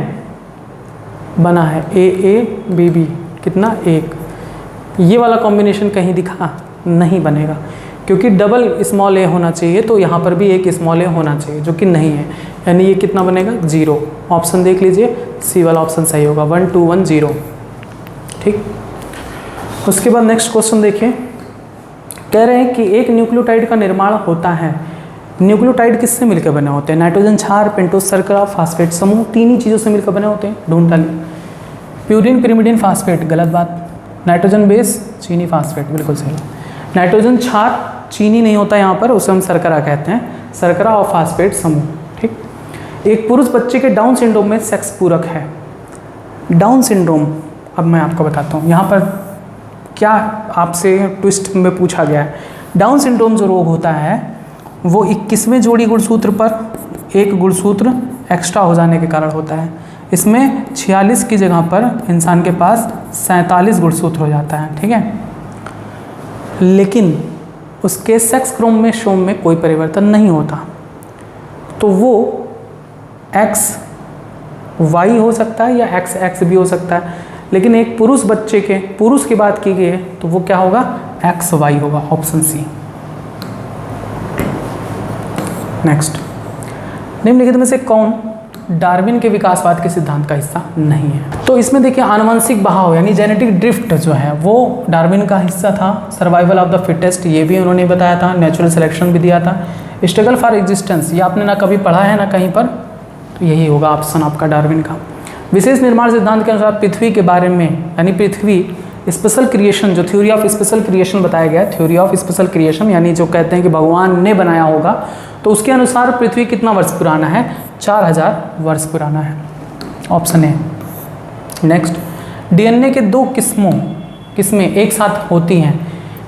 बना है ए बी बी, कितना? 1। ये वाला कॉम्बिनेशन कहीं दिखा? नहीं बनेगा, क्योंकि डबल स्मॉल ए होना चाहिए, तो यहाँ पर भी एक स्मॉल ए होना चाहिए, जो कि नहीं है, यानी ये कितना बनेगा? 0। ऑप्शन देख लीजिए, सी वाला ऑप्शन सही होगा, 1 2 1 0। ठीक, उसके बाद नेक्स्ट क्वेश्चन देखिए, कह रहे हैं कि एक न्यूक्लियोटाइड का निर्माण होता है। न्यूक्लियोटाइड किससे मिलकर बने होते हैं? नाइट्रोजन क्षार, पेंटोज शर्करा, फास्फेट समूह, 3 ही चीज़ों से मिलकर बने होते हैं। ढूंढ डालिए। प्यूरिन, पिरिमिडिन, फास्फेट, गलत बात। नाइट्रोजन बेस, चीनी, फास्फेट, बिल्कुल सही। नाइट्रोजन क्षार चीनी नहीं होता यहाँ पर, उसे हम शर्करा कहते हैं, शर्करा और फास्फेट समूह। ठीक, एक पुरुष बच्चे के डाउन सिंड्रोम में सेक्स पूरक है। डाउन सिंड्रोम, अब मैं आपको बताता हूँ यहाँ पर क्या आपसे ट्विस्ट में पूछा गया है। डाउन सिंड्रोम जो रोग होता है वो 21वें जोड़ी गुणसूत्र पर एक गुणसूत्र एक्स्ट्रा हो जाने के कारण होता है। इसमें 46 की जगह पर इंसान के पास 47 गुणसूत्र हो जाता है। ठीक है, लेकिन उसके सेक्स क्रोमोसोम में कोई परिवर्तन नहीं होता, तो वो XY हो सकता है या XX भी हो सकता है, लेकिन एक पुरुष बच्चे के, पुरुष की बात की गई है, तो वो क्या होगा? XY होगा, ऑप्शन सी। नेक्स्ट, निम्नलिखित में से कौन डार्विन के विकासवाद के सिद्धांत का हिस्सा नहीं है? तो इसमें देखिए आनुवंशिक बहाव यानी जेनेटिक ड्रिफ्ट जो है वो डार्विन का हिस्सा था। सर्वाइवल ऑफ द फिटेस्ट, ये भी उन्होंने बताया था। नेचुरल सिलेक्शन भी दिया था। स्ट्रगल फॉर एग्जिस्टेंस, ये आपने ना कभी पढ़ा है ना कहीं पर, तो यही होगा ऑप्शन आपका डार्विन का। विशेष निर्माण सिद्धांत के अनुसार पृथ्वी के बारे में, यानी पृथ्वी स्पेशल क्रिएशन, जो थ्योरी ऑफ स्पेशल क्रिएशन बताया गया है, थ्योरी ऑफ स्पेशल क्रिएशन यानी जो कहते हैं कि भगवान ने बनाया होगा, तो उसके अनुसार पृथ्वी कितना वर्ष पुराना है? 4000 वर्ष पुराना है, ऑप्शन ए। नेक्स्ट, डीएनए के 2 किस्में एक साथ होती हैं।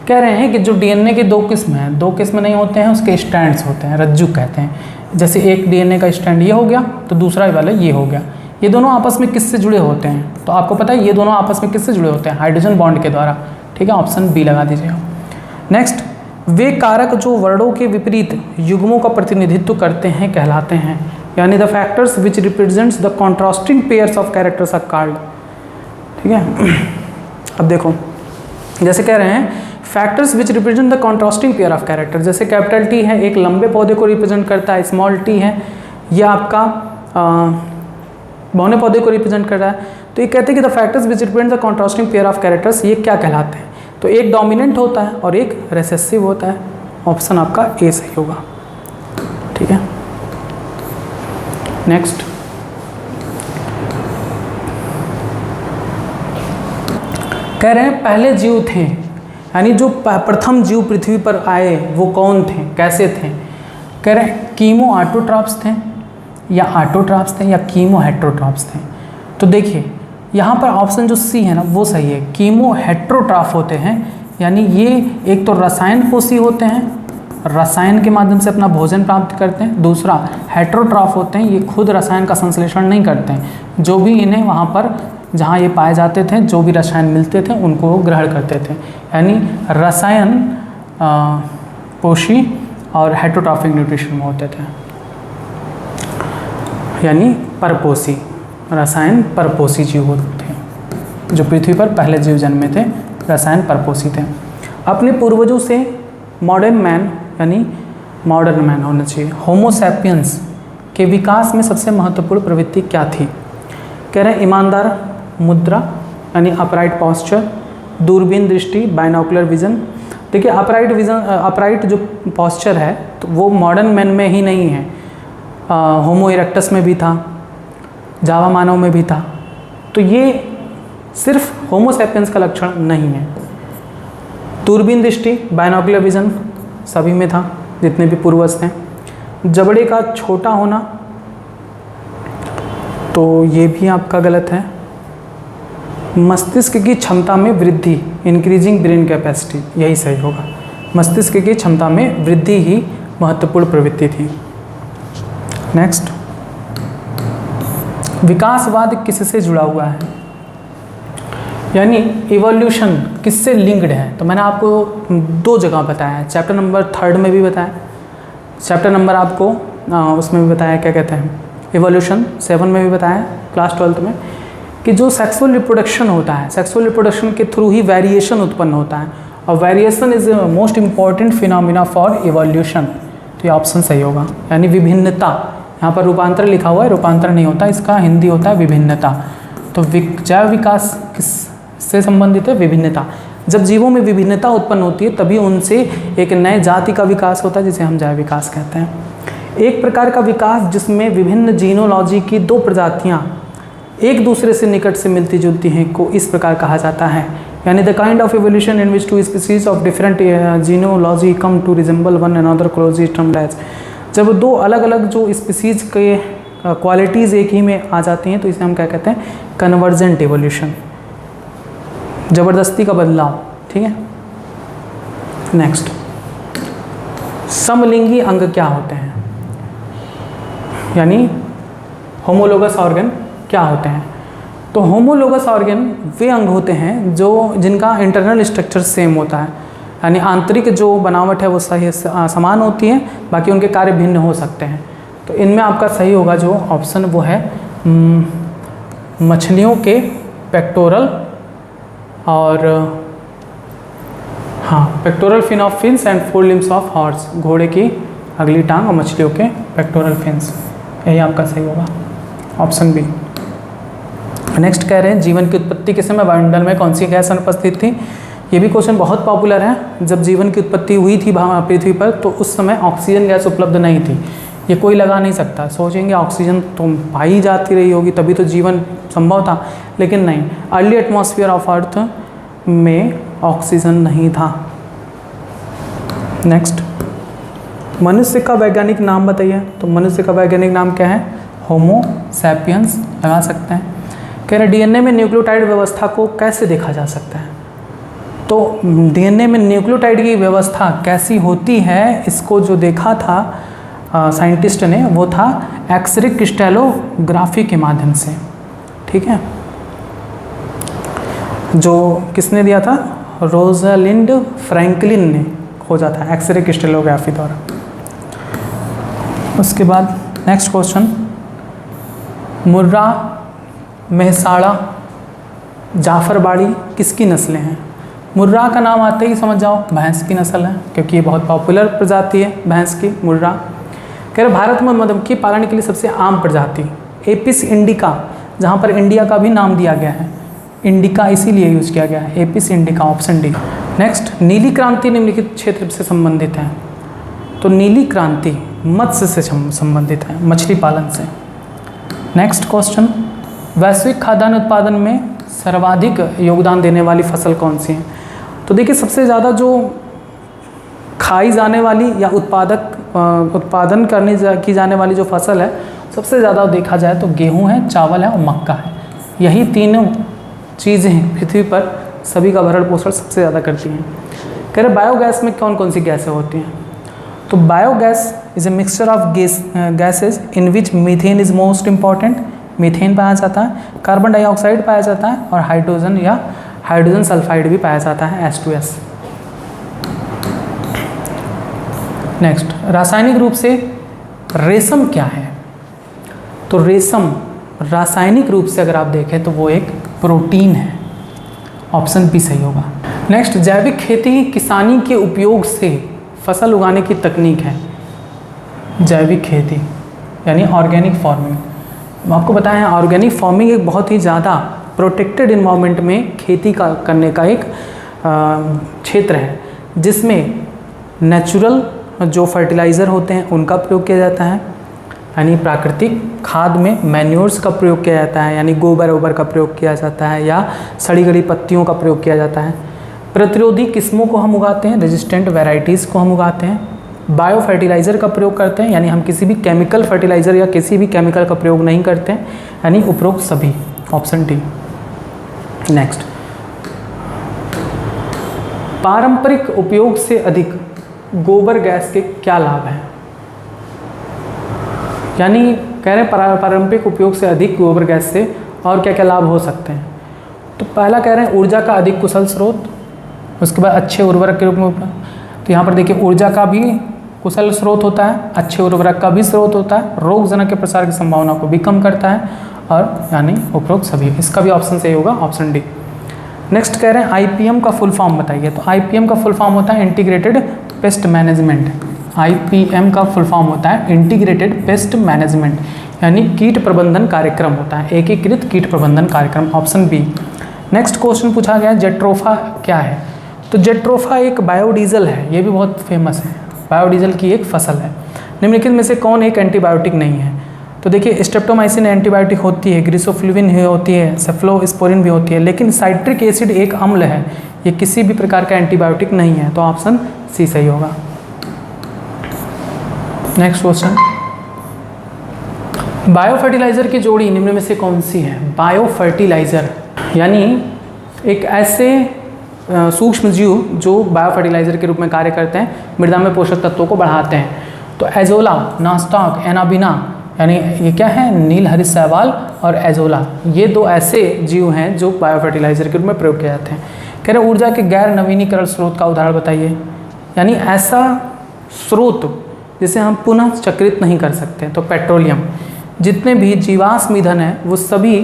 कह रहे हैं कि जो डीएनए के 2 किस्म हैं, 2 किस्म नहीं होते हैं, उसके स्ट्रैंड्स होते हैं, रज्जु कहते हैं। जैसे एक डीएनए का स्ट्रैंड ये हो गया, तो दूसरा वाला ये हो गया। ये दोनों आपस में किससे जुड़े होते हैं? तो आपको पता है ये दोनों आपस में किससे जुड़े होते हैं? हाइड्रोजन बॉन्ड के द्वारा। ठीक है, ऑप्शन बी लगा दीजिए। नेक्स्ट, वे कारक जो वर्णों के विपरीत युग्मों का प्रतिनिधित्व करते हैं कहलाते हैं, यानी the factors which represents the contrasting pairs of characters are called. ठीक है, अब देखो, जैसे कह रहे हैं factors which represent the contrasting pair of character, जैसे कैपिटल टी है, एक लंबे पौधे को रिप्रेजेंट करता है, स्मॉल टी है, यह आपका बौने पौधे को रिप्रेजेंट कर रहा है। तो ये कहते हैं कि the factors which represent the contrasting pair of characters, ये क्या कहलाते हैं? तो एक डोमिनेंट होता है और एक रिसेसिव होता है। ऑप्शन आपका ए सही होगा। ठीक है, नेक्स्ट, कह रहे हैं पहले जीव थे, यानी जो प्रथम जीव पृथ्वी पर आए वो कौन थे, कैसे थे? कह रहे हैं कीमो ऑटोट्रॉप्स थे या ऑटोट्रॉप्स थे या कीमो हेट्रोट्रॉप्स थे। तो देखिए यहाँ पर ऑप्शन जो सी है ना वो सही है, कीमो हेट्रोट्रॉफ होते हैं, यानी ये एक तो रसायन कोषी होते हैं, रसायन के माध्यम से अपना भोजन प्राप्त करते हैं। दूसरा हेट्रोट्रॉफ होते हैं, ये खुद रसायन का संश्लेषण नहीं करते हैं, जो भी इन्हें वहाँ पर जहाँ ये पाए जाते थे, जो भी रसायन मिलते थे उनको ग्रहण करते थे, यानी रसायन पोषी और हेट्रोट्रॉफिक न्यूट्रिशन में होते थे, यानी परपोषी, रसायन परपोषी जीव होते थे। जो पृथ्वी पर पहले जीव जन्मे थे रसायन परपोषी थे। अपने पूर्वजों से मॉडर्न मैन, यानी मॉडर्न मैन होना चाहिए, होमो सैपियंस के विकास में सबसे महत्वपूर्ण प्रवृत्ति क्या थी? कह रहे हैं ईमानदार मुद्रा, यानी अपराइट पॉस्चर, दूरबीन दृष्टि, बाइनोकुलर विजन। देखिए अपराइट विजन, अपराइट जो पॉस्चर है तो वो मॉडर्न मैन में ही नहीं है, होमो इरेक्टस में भी था, जावा मानव में भी था, तो ये सिर्फ होमो सैपियंस का लक्षण नहीं है। दूरबीन दृष्टि, बाइनोकुलर विजन सभी में था जितने भी पूर्वज थे। जबड़े का छोटा होना, तो ये भी आपका गलत है। मस्तिष्क की क्षमता में वृद्धि, इंक्रीजिंग ब्रेन कैपेसिटी, यही सही होगा। मस्तिष्क की क्षमता में वृद्धि ही महत्वपूर्ण प्रवृत्ति थी। नेक्स्ट, विकासवाद किससे जुड़ा हुआ है? यानी इवोल्यूशन किससे लिंक्ड है, तो मैंने आपको 2 जगह बताया है, चैप्टर नंबर 3 में भी बताया, चैप्टर नंबर आपको उसमें भी बताया, क्या कहते हैं, इवोल्यूशन 7 में भी बताया क्लास 12 में, कि जो सेक्सुअल रिप्रोडक्शन होता है, सेक्सुअल रिप्रोडक्शन के थ्रू ही वेरिएशन उत्पन्न होता है, और variation is most important phenomena for evolution. तो ये ऑप्शन सही होगा, यानी विभिन्नता। यहाँ पर रूपांतर लिखा हुआ है, रूपांतर नहीं होता, इसका हिंदी होता है विभिन्नता। तो जैव विकास किससे संबंधित है, विभिन्नता। जब जीवों में विभिन्नता उत्पन्न होती है तभी उनसे एक नए जाति का विकास होता है, जिसे हम जैव विकास कहते हैं। एक प्रकार का विकास जिसमें विभिन्न जीनोलॉजी की 2 प्रजातियाँ एक दूसरे से निकट से मिलती जुलती हैं को इस प्रकार कहा जाता है, यानी the kind of evolution in which 2 species of different genealogy come to resemble one another closely termed as. जब 2 अलग अलग जो स्पीसीज के क्वालिटीज़ एक ही में आ जाती हैं तो इसे हम क्या कहते हैं, कन्वर्जेंट एवोल्यूशन, ज़बरदस्ती का बदलाव। ठीक है, नेक्स्ट, समलिंगी अंग क्या होते हैं, यानी होमोलोगस ऑर्गन क्या होते हैं। तो होमोलोगस ऑर्गन वे अंग होते हैं जो जिनका इंटरनल स्ट्रक्चर सेम होता है, यानी आंतरिक जो बनावट है वो सही समान होती है, बाकी उनके कार्य भिन्न हो सकते हैं। तो इनमें आपका सही होगा जो ऑप्शन वो है मछलियों के पेक्टोरल और pectoral fin of fins and 4 limbs of horse, घोड़े की अगली टांग और मछलियों के पेक्टोरल फिन्स, यही आपका सही होगा, ऑप्शन बी। नेक्स्ट कह रहे हैं जीवन की उत्पत्ति के समय वायुमंडल में कौन सी गैस अनुपस्थित थी। ये भी क्वेश्चन बहुत पॉपुलर है। जब जीवन की उत्पत्ति हुई थी पृथ्वी पर तो उस समय ऑक्सीजन गैस उपलब्ध नहीं थी, ये कोई लगा नहीं सकता। सोचेंगे ऑक्सीजन तो पाई जाती रही होगी तभी तो जीवन संभव था, लेकिन नहीं, अर्ली एटमॉस्फेयर ऑफ अर्थ में ऑक्सीजन नहीं था। नेक्स्ट, मनुष्य का वैज्ञानिक नाम बताइए। तो मनुष्य का वैज्ञानिक नाम क्या है, होमो सैपियंस लगा सकते हैं। कह रहे डीएनए में न्यूक्लियोटाइड व्यवस्था को कैसे देखा जा सकता है। तो डीएनए में न्यूक्लियोटाइड की व्यवस्था कैसी होती है, इसको जो देखा था साइंटिस्ट ने वो था एक्सरे क्रिस्टलोग्राफी के माध्यम से। ठीक है, जो किसने दिया था, रोजालिंड फ्रैंकलिन ने खोजा था एक्सरे क्रिस्टलोग्राफी द्वारा। उसके बाद नेक्स्ट क्वेश्चन, मुर्रा, मेहसाड़ा, जाफरबाड़ी किसकी नस्लें हैं। मुर्रा का नाम आते ही समझ जाओ भैंस की नस्ल है, क्योंकि ये बहुत पॉपुलर प्रजाति है भैंस की, मुर्रा। कह रहे भारत में मधुमक्खी पालन के लिए सबसे आम प्रजाति एपिस इंडिका, जहाँ पर इंडिया का भी नाम दिया गया है, इंडिका इसीलिए यूज किया गया है, Apis indica, option D. Next, नीली क्रांति निम्नलिखित क्षेत्र से संबंधित है। तो नीली क्रांति मत्स्य से संबंधित है, मछली पालन से। नेक्स्ट क्वेश्चन, वैश्विक खाद्यान्न उत्पादन में सर्वाधिक योगदान देने वाली फसल कौन सी है। तो देखिए सबसे ज़्यादा जो खाई जाने वाली या उत्पादन की जाने वाली जो फसल है, सबसे ज़्यादा देखा जाए तो गेहूं है, चावल है और मक्का है। यही तीनों चीज़ें पृथ्वी पर सभी का भरण पोषण सबसे ज़्यादा करती हैं। कह रहे बायोगैस में कौन कौन सी गैसें होती हैं। तो biogas is a mixture of gases in which methane is most important, methane पाया जाता है, कार्बन डाइऑक्साइड पाया जाता है और हाइड्रोजन या हाइड्रोजन सल्फाइड भी पाया जाता है, H2S। नेक्स्ट, रासायनिक रूप से रेशम क्या है। तो रेशम रासायनिक रूप से अगर आप देखें तो वो एक प्रोटीन है, ऑप्शन बी सही होगा। नेक्स्ट, जैविक खेती किसानी के उपयोग से फसल उगाने की तकनीक है। जैविक खेती यानी ऑर्गेनिक फार्मिंग। आपको बताया है ऑर्गेनिक फार्मिंग एक बहुत ही ज़्यादा प्रोटेक्टेड इन्वायरमेंट में खेती का करने का एक क्षेत्र है, जिसमें नेचुरल जो फर्टिलाइज़र होते हैं उनका प्रयोग किया जाता है, यानी प्राकृतिक खाद में मैन्योर्स का प्रयोग किया जाता है, यानी गोबर वोबर का प्रयोग किया जाता है या सड़ी गली पत्तियों का प्रयोग किया जाता है। प्रतिरोधी किस्मों को हम उगाते हैं, रेजिस्टेंट वैरायटीज़ को हम उगाते हैं। बायो फर्टिलाइज़र का प्रयोग करते हैं, यानी हम किसी भी केमिकल फर्टिलाइज़र या किसी भी केमिकल का प्रयोग नहीं करते हैं, यानी उपरोक्त सभी, ऑप्शन डी। नेक्स्ट, पारंपरिक उपयोग से अधिक गोबर गैस के क्या लाभ हैं। यानी कह रहे हैं पारंपरिक उपयोग से अधिक गोबर गैस से और क्या क्या लाभ हो सकते हैं। तो पहला कह रहे हैं ऊर्जा का अधिक कुशल स्रोत, उसके बाद अच्छे उर्वरक के रूप में। तो यहाँ पर देखिए ऊर्जा का भी कुशल स्रोत होता है, अच्छे उर्वरक का भी स्रोत होता है, रोगजनक के प्रसार की संभावना को भी कम करता है, और यानी उपरोक्त सभी। इसका भी ऑप्शन सही होगा, ऑप्शन डी। नेक्स्ट कह रहे हैं आईपीएम का फुल फॉर्म बताइए। तो आईपीएम का फुल फॉर्म होता है इंटीग्रेटेड पेस्ट मैनेजमेंट। आईपीएम का फुल फॉर्म होता है इंटीग्रेटेड पेस्ट मैनेजमेंट, यानी कीट प्रबंधन कार्यक्रम होता है, एकीकृत कीट प्रबंधन कार्यक्रम, ऑप्शन बी। नेक्स्ट क्वेश्चन पूछा गया जेट्रोफा क्या है। तो जेट्रोफा एक बायोडीजल है, ये भी बहुत फेमस है, बायोडीजल की एक फसल है। निम्नलिखित में से कौन एक एंटीबायोटिक नहीं है। तो देखिए स्ट्रेप्टोमाइसिन एंटीबायोटिक होती है, ग्रिसोफ्लुविन होती है, सेफ्लोस्पोरिन भी होती है, लेकिन साइट्रिक एसिड एक अम्ल है, ये किसी भी प्रकार का एंटीबायोटिक नहीं है। तो ऑप्शन सी सही होगा। नेक्स्ट क्वेश्चन, बायोफर्टिलाइजर की जोड़ी निम्न में से कौन सी है। बायोफर्टिलाइजर यानी एक ऐसे सूक्ष्म जीव जो बायोफर्टिलाइजर के रूप में कार्य करते हैं, मृदा में पोषक तत्वों को बढ़ाते हैं। तो एजोला, नास्टॉक, एनाबिना, यानी ये क्या है, नील हरित शैवाल और एजोला, ये दो ऐसे जीव हैं जो बायोफर्टिलाइजर के रूप में प्रयोग किए जाते हैं। कह रहे ऊर्जा के गैर नवीनीकरण स्रोत का उदाहरण बताइए, यानी ऐसा स्रोत जिसे हम पुनः चक्रित नहीं कर सकते। तो पेट्रोलियम, जितने भी जीवाश्म ईंधन है वो सभी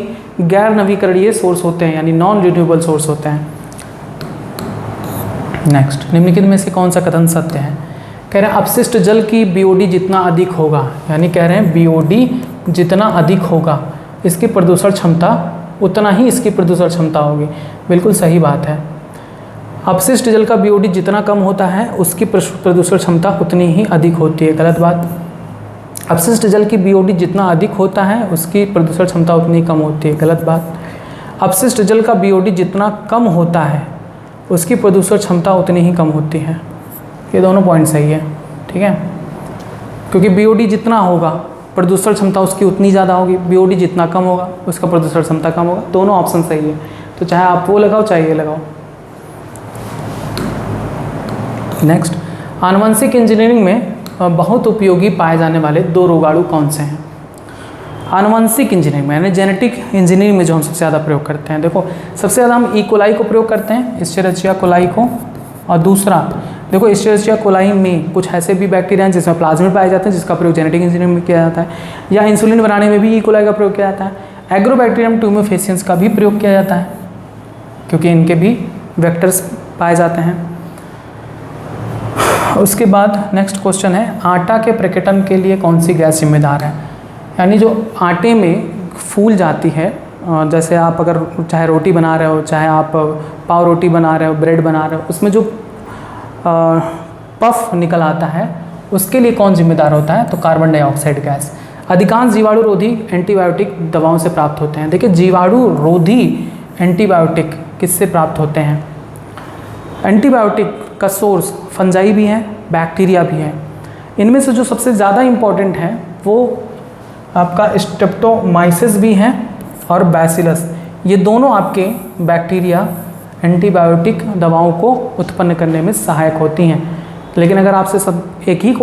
गैर नवीकरणीय सोर्स होते हैं, यानी नॉन रिन्यूएबल सोर्स होते हैं। नेक्स्ट, निम्नलिखित में से कौन सा कथन सत्य है। कह रहे हैं अपशिष्ट जल की बीओडी जितना अधिक होगा, यानी कह रहे हैं बीओडी जितना अधिक होगा इसकी प्रदूषण क्षमता उतना ही इसकी प्रदूषण क्षमता होगी। बिल्कुल सही बात है, अपशिष्ट जल का बीओडी जितना कम होता है उसकी प्रदूषण क्षमता उतनी ही अधिक होती है। गलत बात, अपशिष्ट जल की बीओडी जितना अधिक होता है उसकी प्रदूषण क्षमता उतनी कम होती है। गलत बात, अपशिष्ट जल का बीओडी जितना कम होता है उसकी प्रदूषण क्षमता उतनी ही कम होती है। ये दोनों पॉइंट सही है, ठीक है, क्योंकि बीओडी जितना होगा प्रदूषण क्षमता उसकी उतनी ज़्यादा होगी, बीओडी जितना कम होगा उसका प्रदूषण क्षमता कम होगा। दोनों ऑप्शन सही है, तो चाहे आप वो लगाओ चाहे ये लगाओ। नेक्स्ट, आनुवंशिक इंजीनियरिंग में बहुत उपयोगी पाए जाने वाले दो रोगाणु कौन से हैं। आनुवंशिक इंजीनियरिंग में यानी जेनेटिक इंजीनियरिंग में जो हम सबसे ज़्यादा प्रयोग करते हैं, देखो सबसे ज़्यादा हम ई कोलाई को प्रयोग करते हैं, एस्चेरिचिया कोलाई को, और दूसरा देखो एस्चेरिचिया कोलाई में कुछ ऐसे भी बैक्टीरिया हैं जिसमें प्लाज्मिड पाए जाते हैं जिसका प्रयोग जेनेटिक इंजीनियरिंग में किया जाता है, या इंसुलिन बनाने में भी ई कोलाई का प्रयोग किया जाता है। एग्रोबैक्टीरियम ट्यूमेफेसियंस का भी प्रयोग किया जाता है क्योंकि इनके भी वेक्टर्स पाए जाते हैं। उसके बाद नेक्स्ट क्वेश्चन है आटा के प्रकटन के लिए कौन सी गैस जिम्मेदार है। यानी जो आटे में फूल जाती है, जैसे आप अगर चाहे रोटी बना रहे हो, चाहे आप पाव रोटी बना रहे हो, ब्रेड बना रहे हो, उसमें जो पफ निकल आता है उसके लिए कौन जिम्मेदार होता है। तो कार्बन डाइऑक्साइड गैस। अधिकांश जीवाणु रोधी एंटीबायोटिक दवाओं से प्राप्त होते हैं। देखिए जीवाणु रोधी एंटीबायोटिक किससे प्राप्त होते हैं। एंटीबायोटिक का सोर्स फंजाई भी है, बैक्टीरिया भी है। इनमें से जो सबसे ज़्यादा इम्पॉर्टेंट है वो आपका स्ट्रेप्टोमाइसिस भी है और बैसिलस, ये दोनों आपके बैक्टीरिया एंटीबायोटिक दवाओं को उत्पन्न करने में सहायक होती हैं। लेकिन अगर आपसे सब एक ही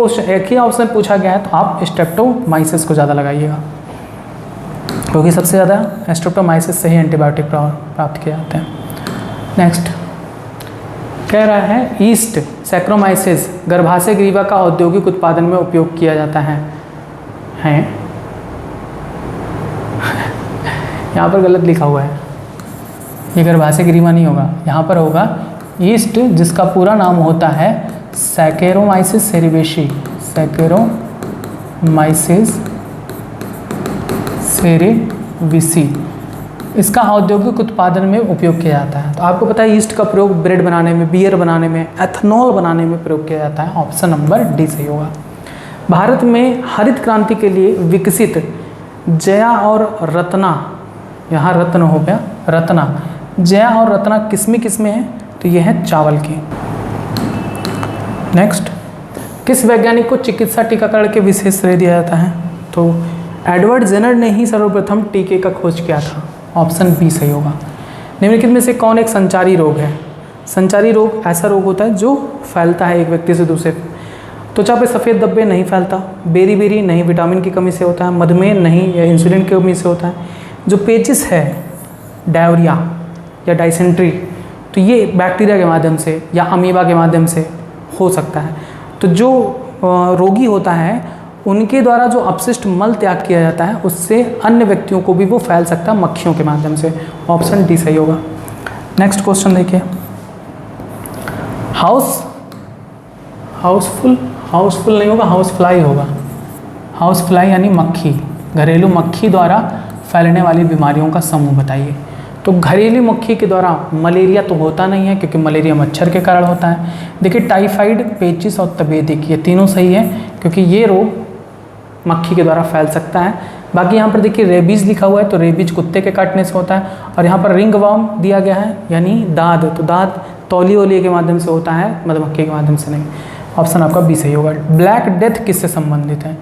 ऑप्शन पूछा गया है तो आप स्ट्रेप्टोमाइसिस को ज़्यादा लगाइएगा, क्योंकि सबसे ज़्यादा स्ट्रेप्टोमाइसिस से ही एंटीबायोटिक प्राप्त किए जाते हैं। नेक्स्ट कह रहा है ईस्ट सैक्रोमाइसिस गर्भाशय ग्रीवा का औद्योगिक उत्पादन में उपयोग किया जाता है। यहाँ पर गलत लिखा हुआ है, ये गर्भाशय ग्रीवा नहीं होगा, यहाँ पर होगा ईस्ट जिसका पूरा नाम होता है सैकेरोमाइसिस सेरिवेशी। सैकेरोमाइसिस सेरिविसी, इसका औद्योगिक उत्पादन में उपयोग किया जाता है। तो आपको पता है ईस्ट का प्रयोग ब्रेड बनाने में, बियर बनाने में, एथनॉल बनाने में प्रयोग किया जाता है। ऑप्शन नंबर डी सही होगा। भारत में हरित क्रांति के लिए विकसित जया और रत्ना, यहाँ रत्न हो गया, रत्ना, जया और रत्ना किस्में हैं। तो यह है चावल की। नेक्स्ट, किस वैज्ञानिक को चिकित्सा टीकाकरण के विशेष श्रेय दिया जाता है। तो एडवर्ड जेनर ने ही सर्वप्रथम टीके का खोज किया था। ऑप्शन बी सही होगा। निम्नलिखित में से कौन एक संचारी रोग है। संचारी रोग ऐसा रोग होता है जो फैलता है एक व्यक्ति से दूसरे। त्वचा पे सफ़ेद धब्बे नहीं फैलता, बेरी नहीं विटामिन की कमी से होता है, मधुमेह नहीं या इंसुलिन की कमी से होता है। जो पेचिस है डायरिया, या डाइसेंट्री, तो ये बैक्टीरिया के माध्यम से या अमीबा के माध्यम से हो सकता है। तो जो रोगी होता है उनके द्वारा जो अपशिष्ट मल त्याग किया जाता है उससे अन्य व्यक्तियों को भी वो फैल सकता है मक्खियों के माध्यम से। ऑप्शन डी सही होगा। नेक्स्ट क्वेश्चन देखिए, हाउसफुल नहीं होगा, हाउस फ्लाई होगा। हाउस फ्लाई यानी मक्खी, घरेलू मक्खी द्वारा फैलने वाली बीमारियों का समूह बताइए। तो घरेलू मक्खी के द्वारा मलेरिया तो होता नहीं है क्योंकि मलेरिया मच्छर के कारण होता है। देखिए टाइफाइड, पेचिस और तपेदिक ये तीनों सही है क्योंकि ये रोग मक्खी के द्वारा फैल सकता है। बाकी यहाँ पर देखिए रेबीज लिखा हुआ है, तो रेबीज कुत्ते के काटने से होता है। और यहाँ पर रिंग वर्म दिया गया है यानी दाद, तो दाद तौलिए के माध्यम से होता है, मधुमक्खी के माध्यम से नहीं। ऑप्शन आपका बी सही होगा। ब्लैक डेथ किससे संबंधित है?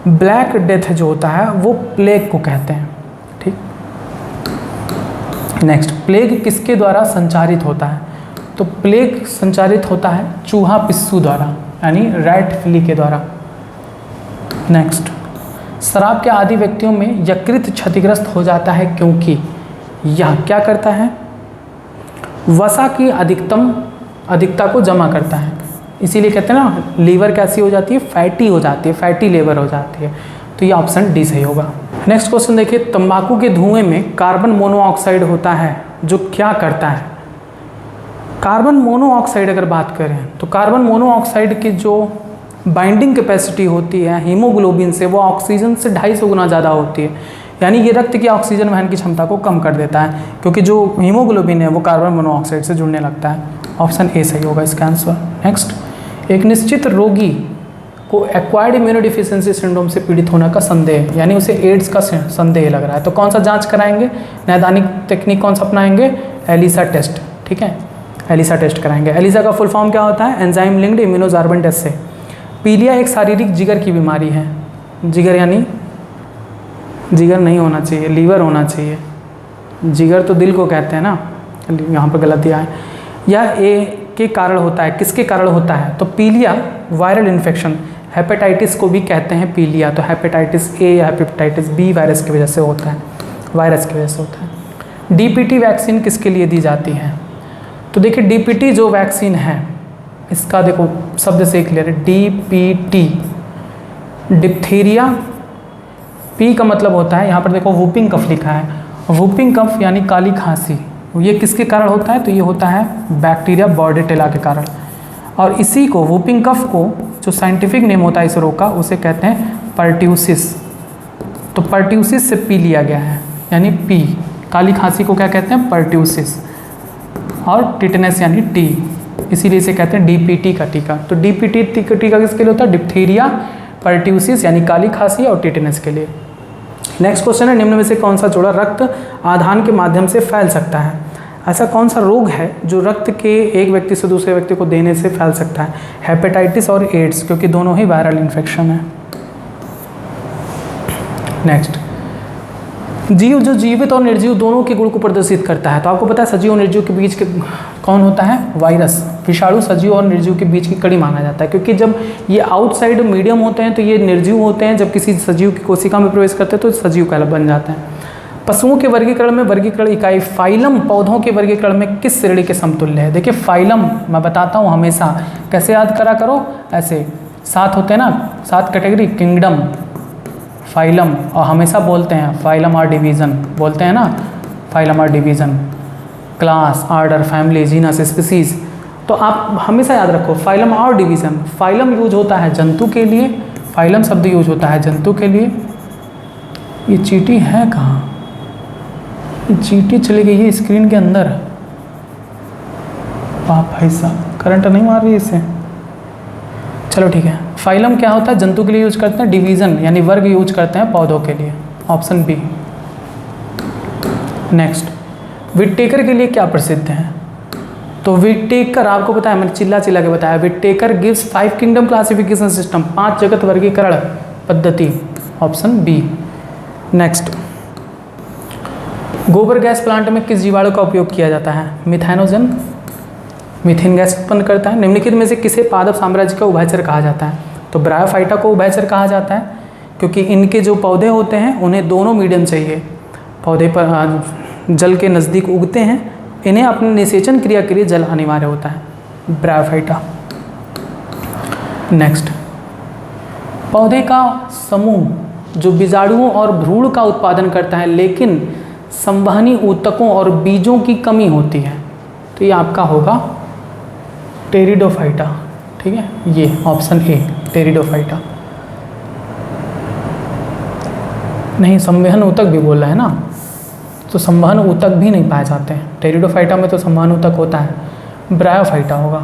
ब्लैक डेथ जो होता है वो प्लेग को कहते हैं। ठीक, नेक्स्ट, प्लेग किसके द्वारा संचारित होता है? तो प्लेग संचारित होता है चूहा पिस्सू द्वारा यानी रैट फ्ली के द्वारा। नेक्स्ट, शराब के आदि व्यक्तियों में यकृत क्षतिग्रस्त हो जाता है क्योंकि यह क्या करता है? वसा की अधिकता को जमा करता है, इसीलिए कहते हैं ना लीवर कैसी हो जाती है? फैटी हो जाती है, फैटी लीवर हो जाती है। तो ये ऑप्शन डी सही होगा। नेक्स्ट क्वेश्चन देखिए, तंबाकू के धुएं में कार्बन मोनोऑक्साइड होता है जो क्या करता है? कार्बन मोनोऑक्साइड अगर बात करें तो कार्बन मोनोऑक्साइड की जो बाइंडिंग कैपेसिटी होती है हीमोग्लोबिन से वो ऑक्सीजन से 250 गुना ज़्यादा होती है, यानी ये रक्त की ऑक्सीजन वहन की क्षमता को कम कर देता है क्योंकि जो हीमोग्लोबिन है वो कार्बन मोनोऑक्साइड से जुड़ने लगता है। ऑप्शन ए सही होगा इसका आंसर। नेक्स्ट, एक निश्चित रोगी को एक्वायर्ड इम्यूनोडिफिशियेंसी सिंड्रोम से पीड़ित होने का संदेह यानी उसे एड्स का संदेह लग रहा है, तो कौन सा जांच कराएंगे? नैदानिक तकनीक कौन सा अपनाएंगे? ELISA test. ठीक है, एलिसा टेस्ट कराएंगे। एलिसा का फुल फॉर्म क्या होता है? एंजाइम लिंक्ड इम्यूनोजार्बेंट टेस्ट से। पीलिया एक शारीरिक जिगर की बीमारी है। जिगर यानी जिगर नहीं होना चाहिए, लीवर होना चाहिए। जिगर तो दिल को कहते हैं ना, यहाँ पर गलतियाँ है। यह ए के कारण होता है, किसके कारण होता है? तो पीलिया वायरल इन्फेक्शन, हेपेटाइटिस को भी कहते हैं पीलिया, तो हेपेटाइटिस ए या हेपेटाइटिस बी वायरस की वजह से होता है, वायरस की वजह से होता है। डीपीटी वैक्सीन किसके लिए दी जाती है? तो देखिए डीपीटी जो वैक्सीन है इसका देखो शब्द से क्लियर है, डीपीटी, डिप्थीरिया, पी का मतलब होता है, यहाँ पर देखो वूपिंग कफ लिखा है, वूपिंग कफ यानी काली खांसी, ये किसके कारण होता है? तो ये होता है बैक्टीरिया बॉर्डेटेला के कारण। और इसी को वूपिंग कफ को जो साइंटिफिक नेम होता है इस रोग का उसे कहते हैं पर्ट्यूसिस। तो पर्ट्यूसिस से पी लिया गया है यानी पी, काली खांसी को क्या कहते हैं? पर्ट्यूसिस। और टिटनेस यानी टी, इसीलिए इसे कहते हैं डीपीटी का टीका। तो डीपीटी का टीका किसके लिए होता है? डिप्थीरिया, पर्ट्यूसिस यानी काली खांसी और टिटनेस के लिए। नेक्स्ट क्वेश्चन है, निम्न में से कौन सा जोड़ा रक्त आदान के माध्यम से फैल सकता है? ऐसा कौन सा रोग है जो रक्त के एक व्यक्ति से दूसरे व्यक्ति को देने से फैल सकता है? हेपेटाइटिस और एड्स, क्योंकि दोनों ही वायरल इन्फेक्शन है। नेक्स्ट, जीव जो जीवित और निर्जीव दोनों के गुण को प्रदर्शित करता है, तो आपको पता है सजीव और निर्जीव के बीच के कौन होता है? वायरस। विषाणु सजीव और निर्जीव के बीच की कड़ी माना जाता है क्योंकि जब ये आउटसाइड मीडियम होते हैं तो ये निर्जीव होते हैं, जब किसी सजीव की कोशिका में प्रवेश करते हैं तो सजीव कहला बन जाते हैं। पशुओं के वर्गीकरण में वर्गीकरण इकाई फाइलम पौधों के वर्गीकरण में किस श्रेणी के समतुल्य है? देखिए फाइलम मैं बताता हूँ हमेशा, कैसे याद करा करो, ऐसे 7 होते हैं ना, 7 कैटेगरी, किंगडम, फाइलम, और हमेशा बोलते हैं फाइलम और डिवीज़न, बोलते हैं ना फाइलम और division, class, order, family, genus, species. तो आप हमेशा याद रखो फाइलम और डिवीज़न। फाइलम यूज होता है जंतु के लिए, फाइलम शब्द यूज होता है जंतु के लिए। ये चींटी है कहाँ? ये चींटी चली गई है स्क्रीन के अंदर। वाह भाई साहब, करंट नहीं मार रही इसे। चलो ठीक है, फाइलम क्या होता है? जंतु के लिए यूज करते हैं, डिवीज़न यानी वर्ग यूज करते हैं पौधों के लिए। Option B. नेक्स्ट, विटेकर के लिए क्या प्रसिद्ध है? तो विटेकर आपको पता है, मैंने चिल्ला चिल्ला के बताया, Whittaker gives 5 kingdom classification system, 5 जगत वर्गीकरण पद्धति। Option B. नेक्स्ट, गोबर गैस प्लांट में किस जीवाणु का उपयोग किया जाता है? मिथेनोजन, मीथेन गैस उत्पन्न करता है। निम्नलिखित में से किसे पादप साम्राज्य का उभयचर कहा जाता है? तो ब्रायोफाइटा को उभयचर कहा जाता है क्योंकि इनके जो पौधे होते हैं उन्हें दोनों मीडियम चाहिए। पौधे पर जल के नज़दीक उगते हैं इन्हें अपने निषेचन क्रिया के लिए जल अनिवार्य होता है, ब्रायोफाइटा। नेक्स्ट, पौधे का समूह जो बीजाणुओं और भ्रूण का उत्पादन करता है लेकिन संवहनी ऊतकों और बीजों की कमी होती है, तो ये आपका होगा टेरिडोफाइटा। ठीक है, ये ऑप्शन ए टेरिडोफाइटा। नहीं, संवहन ऊतक भी बोल रहा है ना, तो संवहन ऊतक भी नहीं पाए जाते हैं टेरिडोफाइटा में, तो संवहन ऊतक होता है, ब्रायोफाइटा होगा।